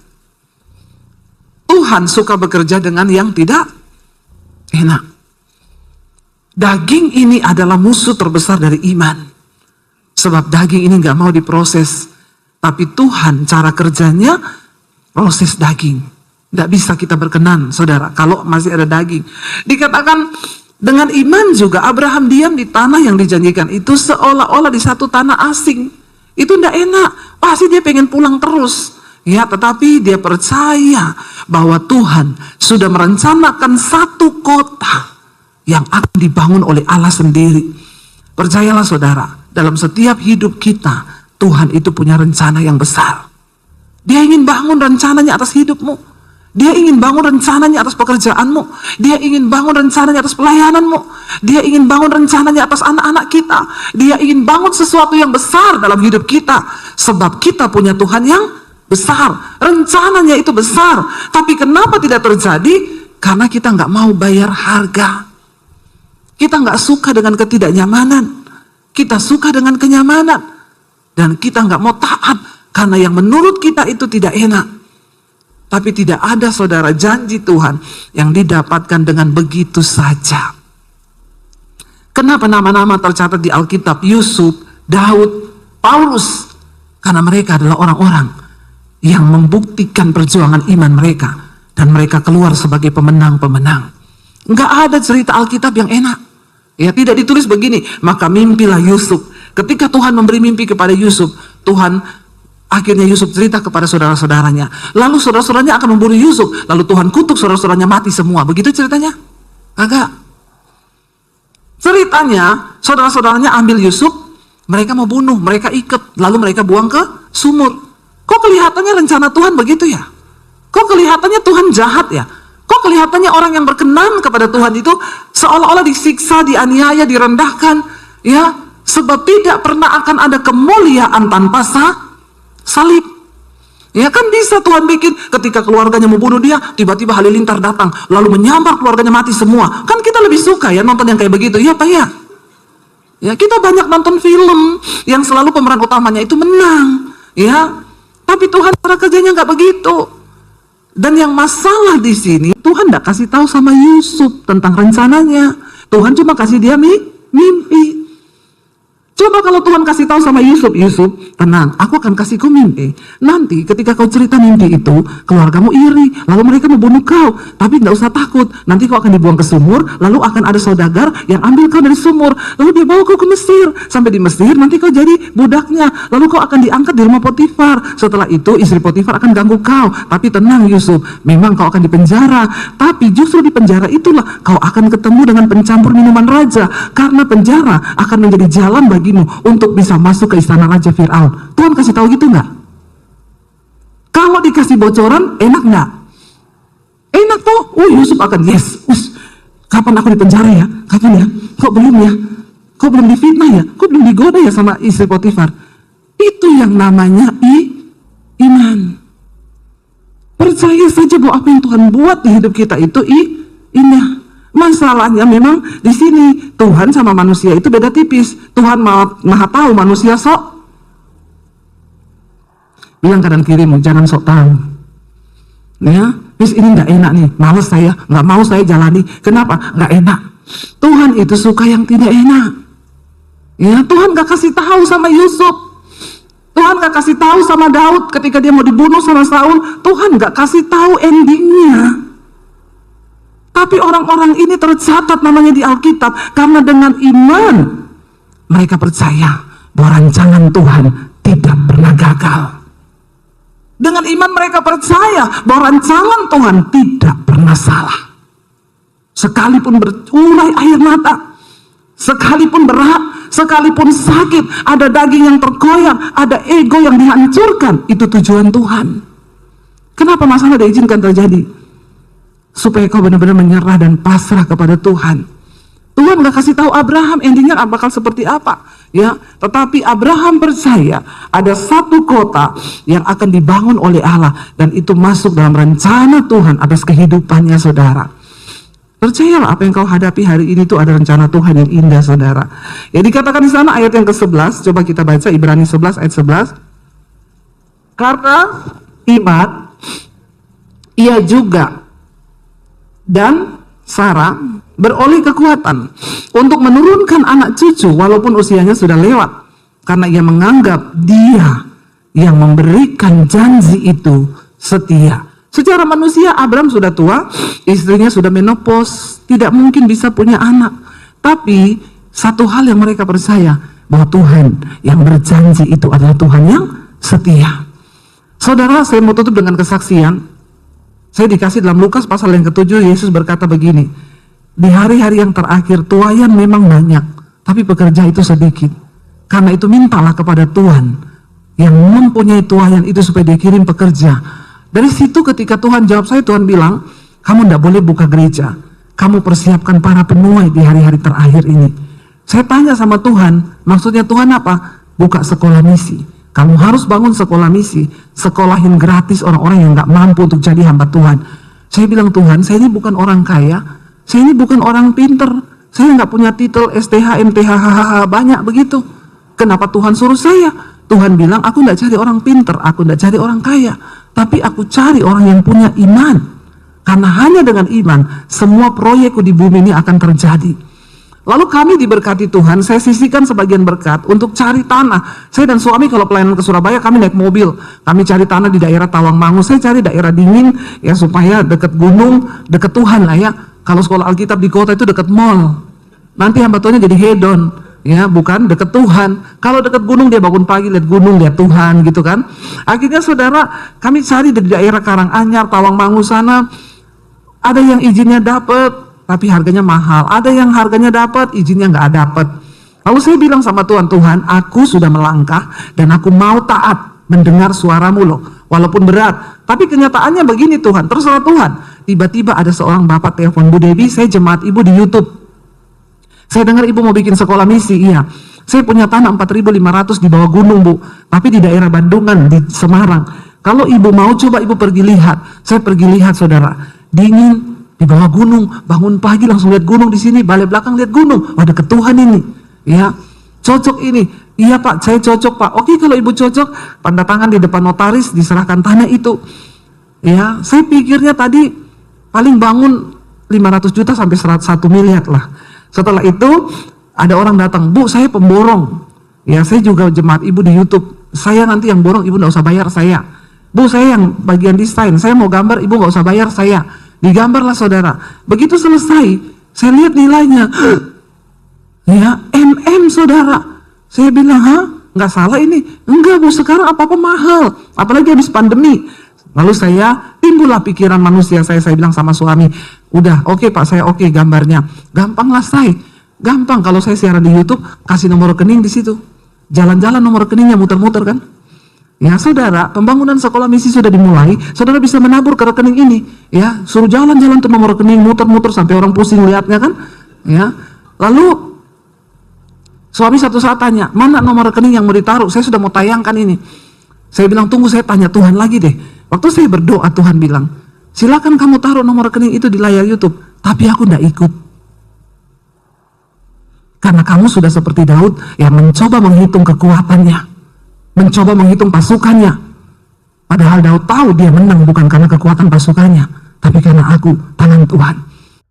Tuhan suka bekerja dengan yang tidak enak. Daging ini adalah musuh terbesar dari iman. Sebab daging ini gak mau diproses. Tapi Tuhan cara kerjanya proses daging. Gak bisa kita berkenan, saudara, kalau masih ada daging. Dikatakan dengan iman juga Abraham diam di tanah yang dijanjikan itu, seolah-olah di satu tanah asing. Itu gak enak. Pasti dia pengen pulang terus. Ya, tetapi dia percaya bahwa Tuhan sudah merencanakan satu kota yang akan dibangun oleh Allah sendiri. Percayalah saudara, dalam setiap hidup kita, Tuhan itu punya rencana yang besar. Dia ingin bangun rencananya atas hidupmu. Dia ingin bangun rencananya atas pekerjaanmu. Dia ingin bangun rencananya atas pelayananmu. Dia ingin bangun rencananya atas anak-anak kita. Dia ingin bangun sesuatu yang besar dalam hidup kita. Sebab kita punya Tuhan yang besar, rencananya itu besar. Tapi kenapa tidak terjadi? Karena kita nggak mau bayar harga. Kita nggak suka dengan ketidaknyamanan. Kita suka dengan kenyamanan. Dan kita nggak mau taat karena yang menurut kita itu tidak enak. Tapi tidak ada saudara janji Tuhan yang didapatkan dengan begitu saja. Kenapa nama-nama tercatat di Alkitab? Yusuf, Daud, Paulus. Karena mereka adalah orang-orang yang membuktikan perjuangan iman mereka. Dan mereka keluar sebagai pemenang-pemenang. Enggak ada cerita Alkitab yang enak. Ya, tidak ditulis begini, maka mimpilah Yusuf. Ketika Tuhan memberi mimpi kepada Yusuf, akhirnya Yusuf cerita kepada saudara-saudaranya. Lalu saudara-saudaranya akan membunuh Yusuf. Lalu Tuhan kutuk saudara-saudaranya mati semua. Begitu ceritanya? Agak. Ceritanya, saudara-saudaranya ambil Yusuf, mereka mau bunuh, mereka ikat, lalu mereka buang ke sumur. Kok kelihatannya rencana Tuhan begitu ya? Kok kelihatannya Tuhan jahat ya? Kok kelihatannya orang yang berkenan kepada Tuhan itu seolah-olah disiksa, dianiaya, direndahkan, ya? Sebab tidak pernah akan ada kemuliaan tanpa salib. Ya kan bisa Tuhan bikin ketika keluarganya membunuh dia, tiba-tiba halilintar datang, lalu menyambar keluarganya mati semua. Kan kita lebih suka ya nonton yang kayak begitu, ya Pak ya? Ya kita banyak nonton film yang selalu pemeran utamanya itu menang, ya. Tapi Tuhan cara kerjanya nggak begitu. Dan yang masalah di sini, Tuhan nggak kasih tahu sama Yusuf tentang rencananya. Tuhan cuma kasih dia mimpi. Coba kalau Tuhan kasih tahu sama Yusuf, Yusuf, tenang, aku akan kasih kau mimpi. Nanti ketika kau cerita mimpi itu, keluargamu iri, lalu mereka membunuh kau. Tapi tidak usah takut, nanti kau akan dibuang ke sumur, lalu akan ada saudagar yang ambil kau dari sumur, lalu dia bawa kau ke Mesir. Sampai di Mesir, nanti kau jadi budaknya, lalu kau akan diangkat di rumah Potifar. Setelah itu istri Potifar akan ganggu kau. Tapi tenang Yusuf, memang kau akan dipenjara, tapi justru di penjara itulah kau akan ketemu dengan pencampur minuman raja, karena penjara akan menjadi jalan bagimu untuk bisa masuk ke istana Raja Fir'aun. Tuhan kasih tahu gitu nggak? Kalau dikasih bocoran, enak nggak? Enak tuh. Oh Yusuf akan yes. Kapan aku di penjara ya? Kapan ya? Kok belum ya? Kok belum difitnah ya? Kok belum digoda ya sama istri Potifar? Itu yang namanya iman. Percaya saja bahwa apa yang Tuhan buat di hidup kita itu indah. Masalahnya memang di sini Tuhan sama manusia itu beda tipis. Tuhan maha tahu, manusia sok. Bilang kanan kirimu, jangan sok tahu. Ya, ini nggak enak nih, males saya, nggak mau saya jalani. Kenapa? Nggak enak. Tuhan itu suka yang tidak enak. Ya, Tuhan nggak kasih tahu sama Yusuf. Tuhan nggak kasih tahu sama Daud ketika dia mau dibunuh sama Saul. Tuhan nggak kasih tahu endingnya. Tapi orang-orang ini tercatat namanya di Alkitab karena dengan iman mereka percaya bahwa rancangan Tuhan tidak pernah gagal. Dengan iman mereka percaya bahwa rancangan Tuhan tidak pernah salah. Sekalipun berurai air mata, sekalipun berat, sekalipun sakit, ada daging yang tergoyang, ada ego yang dihancurkan, itu tujuan Tuhan. Kenapa masalah diizinkan terjadi? Supaya kau benar-benar menyerah dan pasrah kepada Tuhan. Tuhan gak kasih tahu Abraham endingnya bakal seperti apa, ya. Tetapi Abraham percaya ada satu kota yang akan dibangun oleh Allah dan itu masuk dalam rencana Tuhan atas kehidupannya, saudara. Percayalah apa yang kau hadapi hari ini itu ada rencana Tuhan yang indah, saudara. Ya, dikatakan di sana ayat yang ke-11, coba kita baca Ibrani 11 ayat 11. Karena iman ia juga dan Sarah beroleh kekuatan untuk menurunkan anak cucu walaupun usianya sudah lewat, karena ia menganggap dia yang memberikan janji itu setia. Secara manusia Abraham sudah tua, istrinya sudah menopause, tidak mungkin bisa punya anak. Tapi satu hal yang mereka percaya, bahwa Tuhan yang berjanji itu adalah Tuhan yang setia. Saudara, saya mau tutup dengan kesaksian. Saya dikasih dalam Lukas pasal yang ke-7, Yesus berkata begini, di hari-hari yang terakhir tuaian memang banyak, tapi pekerja itu sedikit. Karena itu mintalah kepada Tuhan yang mempunyai tuaian itu supaya dia kirim pekerja. Dari situ ketika Tuhan jawab saya, Tuhan bilang, kamu tidak boleh buka gereja, kamu persiapkan para penuai di hari-hari terakhir ini. Saya tanya sama Tuhan, maksudnya Tuhan apa? Buka sekolah misi. Kamu harus bangun sekolah misi, sekolahin gratis orang-orang yang gak mampu untuk jadi hamba Tuhan. Saya bilang, Tuhan, saya ini bukan orang kaya, saya ini bukan orang pinter, saya gak punya titel STH, MTH, HHH, banyak begitu. Kenapa Tuhan suruh saya? Tuhan bilang, aku gak cari orang pinter, aku gak cari orang kaya, tapi aku cari orang yang punya iman. Karena hanya dengan iman, semua proyekku di bumi ini akan terjadi. Lalu kami diberkati Tuhan, saya sisihkan sebagian berkat untuk cari tanah. Saya dan suami kalau pelayanan ke Surabaya, kami naik mobil. Kami cari tanah di daerah Tawangmangu, saya cari daerah dingin, ya supaya dekat gunung, dekat Tuhan lah ya. Kalau sekolah Alkitab di kota itu dekat mall. Nanti hamba Tuhannya jadi hedon, ya bukan dekat Tuhan. Kalau dekat gunung dia bangun pagi, lihat gunung, lihat Tuhan gitu kan. Akhirnya saudara, kami cari di daerah Karanganyar, Tawangmangu sana. Ada yang izinnya dapat, tapi harganya mahal. Ada yang harganya dapat, izinnya nggak dapat. Lalu saya bilang sama Tuhan, Tuhan, aku sudah melangkah dan aku mau taat mendengar suaramu loh, walaupun berat. Tapi kenyataannya begini Tuhan, terserah Tuhan. Tiba-tiba ada seorang bapak telepon, Bu Devi, saya jemaat ibu di YouTube. Saya dengar ibu mau bikin sekolah misi, iya. Saya punya tanah 4.500 di bawah gunung, Bu, tapi di daerah Bandungan, di Semarang. Kalau ibu mau, coba ibu pergi lihat. Saya pergi lihat, saudara, dingin, di bawah gunung, bangun pagi langsung lihat gunung di sini, balik belakang lihat gunung. Wah, deket Tuhan ini, ya, cocok ini. Iya Pak, saya cocok Pak. Oke, kalau ibu cocok, tanda tangan di depan notaris, diserahkan tanah itu. Ya, saya pikirnya tadi paling bangun 500 juta sampai 1 miliar lah. Setelah itu ada orang datang, Bu, saya pemborong. Ya, saya juga jemaat ibu di YouTube. Saya nanti yang borong, ibu nggak usah bayar saya. Bu, saya yang bagian desain, saya mau gambar, ibu nggak usah bayar saya. Digambarlah saudara. Begitu selesai, saya lihat nilainya. Ya, MM saudara. Saya bilang, nggak salah ini? Enggak Bu, sekarang apa-apa mahal. Apalagi habis pandemi. Lalu saya timbullah pikiran manusia saya bilang sama suami, udah oke Pak, saya oke gambarnya. Gampang lah saya. Gampang kalau saya siaran di YouTube, kasih nomor rekening di situ. Jalan-jalan nomor rekeningnya muter-muter kan. Ya saudara, pembangunan sekolah misi sudah dimulai, saudara bisa menabur ke rekening ini. Ya, suruh jalan-jalan tuh nomor rekening, muter-muter sampai orang pusing lihatnya kan. Ya, lalu suami satu saat tanya, mana nomor rekening yang mau ditaruh? Saya sudah mau tayangkan ini. Saya bilang, tunggu saya tanya Tuhan lagi deh. Waktu saya berdoa, Tuhan bilang, silakan kamu taruh nomor rekening itu di layar YouTube, tapi aku tidak ikut. Karena kamu sudah seperti Daud yang mencoba menghitung kekuatannya, mencoba menghitung pasukannya. Padahal Daud tahu dia menang bukan karena kekuatan pasukannya, tapi karena aku, tangan Tuhan.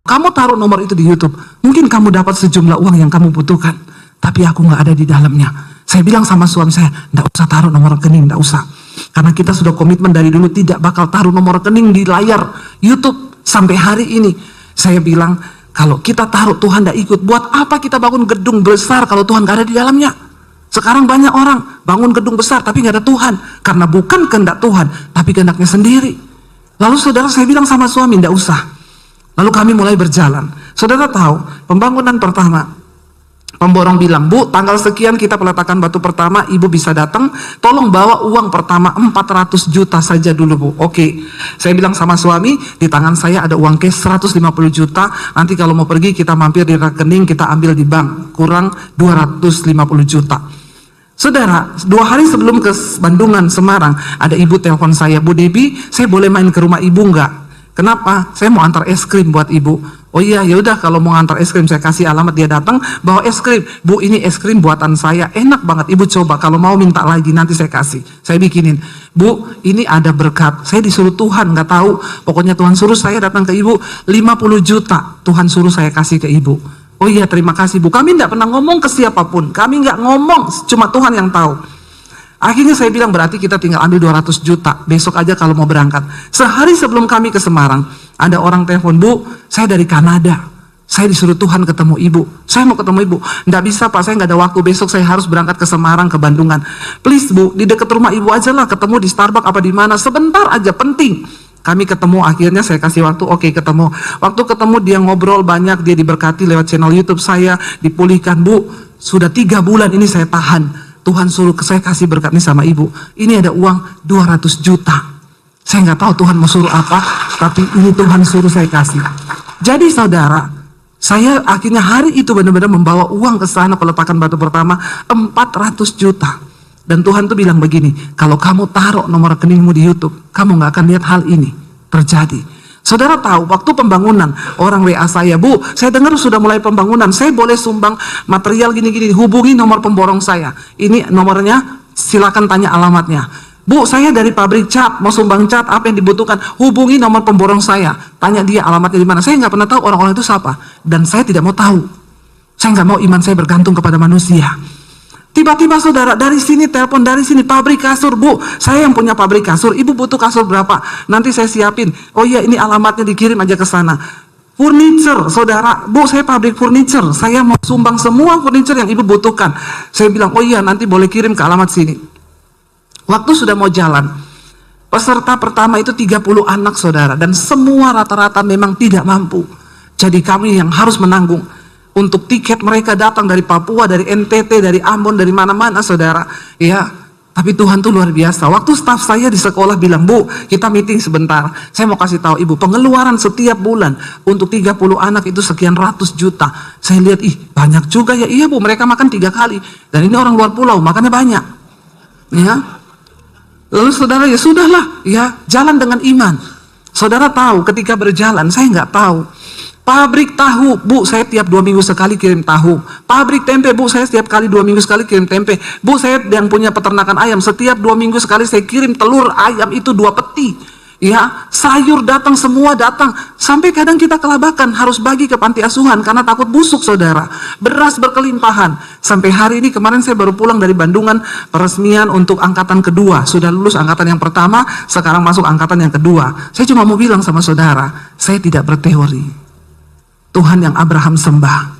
Kamu taruh nomor itu di YouTube, mungkin kamu dapat sejumlah uang yang kamu butuhkan, tapi aku nggak ada di dalamnya. Saya bilang sama suami saya, nggak usah taruh nomor rekening, nggak usah. Karena kita sudah komitmen dari dulu tidak bakal taruh nomor rekening di layar YouTube sampai hari ini. Saya bilang, kalau kita taruh Tuhan tidak ikut, buat apa kita bangun gedung besar kalau Tuhan gak ada di dalamnya? Sekarang banyak orang bangun gedung besar tapi gak ada Tuhan. Karena bukan kehendak Tuhan, tapi kehendaknya sendiri. Lalu saudara, saya bilang sama suami, tidak usah. Lalu kami mulai berjalan. Saudara tahu, pembangunan pertama, pemborong bilang, Bu, tanggal sekian kita peletakan batu pertama, ibu bisa datang, tolong bawa uang pertama 400 juta saja dulu, Bu. Oke. Saya bilang sama suami, di tangan saya ada uang cash 150 juta, nanti kalau mau pergi kita mampir di rekening, kita ambil di bank, kurang 250 juta. Saudara, 2 hari sebelum ke Bandungan, Semarang, ada ibu telepon saya, Bu Debbie, saya boleh main ke rumah ibu enggak? Kenapa? Saya mau antar es krim buat ibu. Oh iya, ya udah, kalau mau ngantar es krim saya kasih alamat, dia datang bawa es krim. Bu, ini es krim buatan saya, enak banget, ibu coba, kalau mau minta lagi nanti saya kasih, saya bikinin. Bu, ini ada berkat, saya disuruh Tuhan, nggak tahu, pokoknya Tuhan suruh saya datang ke ibu, 50 juta Tuhan suruh saya kasih ke ibu. Oh iya, terima kasih Bu. Kami nggak pernah ngomong ke siapapun, kami nggak ngomong, cuma Tuhan yang tahu. Akhirnya saya bilang, berarti kita tinggal ambil 200 juta, besok aja kalau mau berangkat. Sehari sebelum kami ke Semarang, ada orang telepon, Bu, saya dari Kanada, saya disuruh Tuhan ketemu ibu, saya mau ketemu ibu. Nggak bisa Pak, saya nggak ada waktu, besok saya harus berangkat ke Semarang, ke Bandungan. Please Bu, di dekat rumah ibu aja lah, ketemu di Starbucks apa di mana, sebentar aja, penting. Kami ketemu, akhirnya saya kasih waktu, oke ketemu. Waktu ketemu dia ngobrol banyak, dia diberkati lewat channel YouTube saya, dipulihkan. Bu, sudah 3 bulan ini saya tahan, Tuhan suruh saya kasih berkat ini sama ibu. Ini ada uang 200 juta. Saya nggak tahu Tuhan mau suruh apa, tapi ini Tuhan suruh saya kasih. Jadi saudara, saya akhirnya hari itu benar-benar membawa uang ke sana, peletakan batu pertama 400 juta. Dan Tuhan tuh bilang begini, kalau kamu taruh nomor rekeningmu di YouTube, kamu nggak akan lihat hal ini terjadi. Saudara tahu, waktu pembangunan, orang WA saya, Bu, saya dengar sudah mulai pembangunan, saya boleh sumbang material gini-gini, hubungi nomor pemborong saya. Ini nomornya, silakan tanya alamatnya. Bu, saya dari pabrik cat, mau sumbang cat, apa yang dibutuhkan? Hubungi nomor pemborong saya, tanya dia alamatnya di mana. Saya nggak pernah tahu orang-orang itu siapa, dan saya tidak mau tahu. Saya nggak mau iman saya bergantung kepada manusia. Tiba-tiba saudara, dari sini telepon, dari sini pabrik kasur, Bu, saya yang punya pabrik kasur, ibu butuh kasur berapa? Nanti saya siapin. Oh iya, ini alamatnya, dikirim aja ke sana. Furniture, saudara, Bu, saya pabrik furniture, saya mau sumbang semua furniture yang ibu butuhkan. Saya bilang, oh iya, nanti boleh kirim ke alamat sini. Waktu sudah mau jalan, peserta pertama itu 30 anak saudara, dan semua rata-rata memang tidak mampu. Jadi kami yang harus menanggung. Untuk tiket mereka datang dari Papua, dari NTT, dari Ambon, dari mana-mana saudara. Ya, tapi Tuhan tuh luar biasa. Waktu staf saya di sekolah bilang, Bu, kita meeting sebentar. Saya mau kasih tahu ibu, pengeluaran setiap bulan untuk 30 anak itu sekian ratus juta. Saya lihat, ih banyak juga ya. Iya Bu, mereka makan 3 kali. Dan ini orang luar pulau, makannya banyak. Ya. Lalu saudara, ya sudahlah, ya jalan dengan iman. Saudara tahu, ketika berjalan, saya nggak tahu. Pabrik tahu, Bu, saya tiap 2 minggu sekali kirim tahu. Pabrik tempe, Bu, saya setiap kali 2 minggu sekali kirim tempe. Bu, saya yang punya peternakan ayam, setiap 2 minggu sekali saya kirim telur ayam itu 2 peti. Ya, sayur datang, semua datang. Sampai kadang kita kelabakan, harus bagi ke panti asuhan karena takut busuk saudara. Beras berkelimpahan. Sampai hari ini, kemarin saya baru pulang dari Bandungan, peresmian untuk angkatan kedua. Sudah lulus angkatan yang pertama, sekarang masuk angkatan yang kedua. Saya cuma mau bilang sama saudara, saya tidak berteori. Tuhan yang Abraham sembah,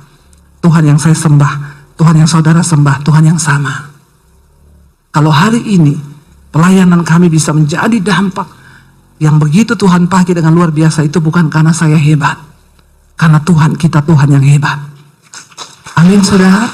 Tuhan yang saya sembah, Tuhan yang saudara sembah, Tuhan yang sama. Kalau hari ini pelayanan kami bisa menjadi dampak yang begitu Tuhan pakai dengan luar biasa, itu bukan karena saya hebat, karena Tuhan kita Tuhan yang hebat. Amin saudara.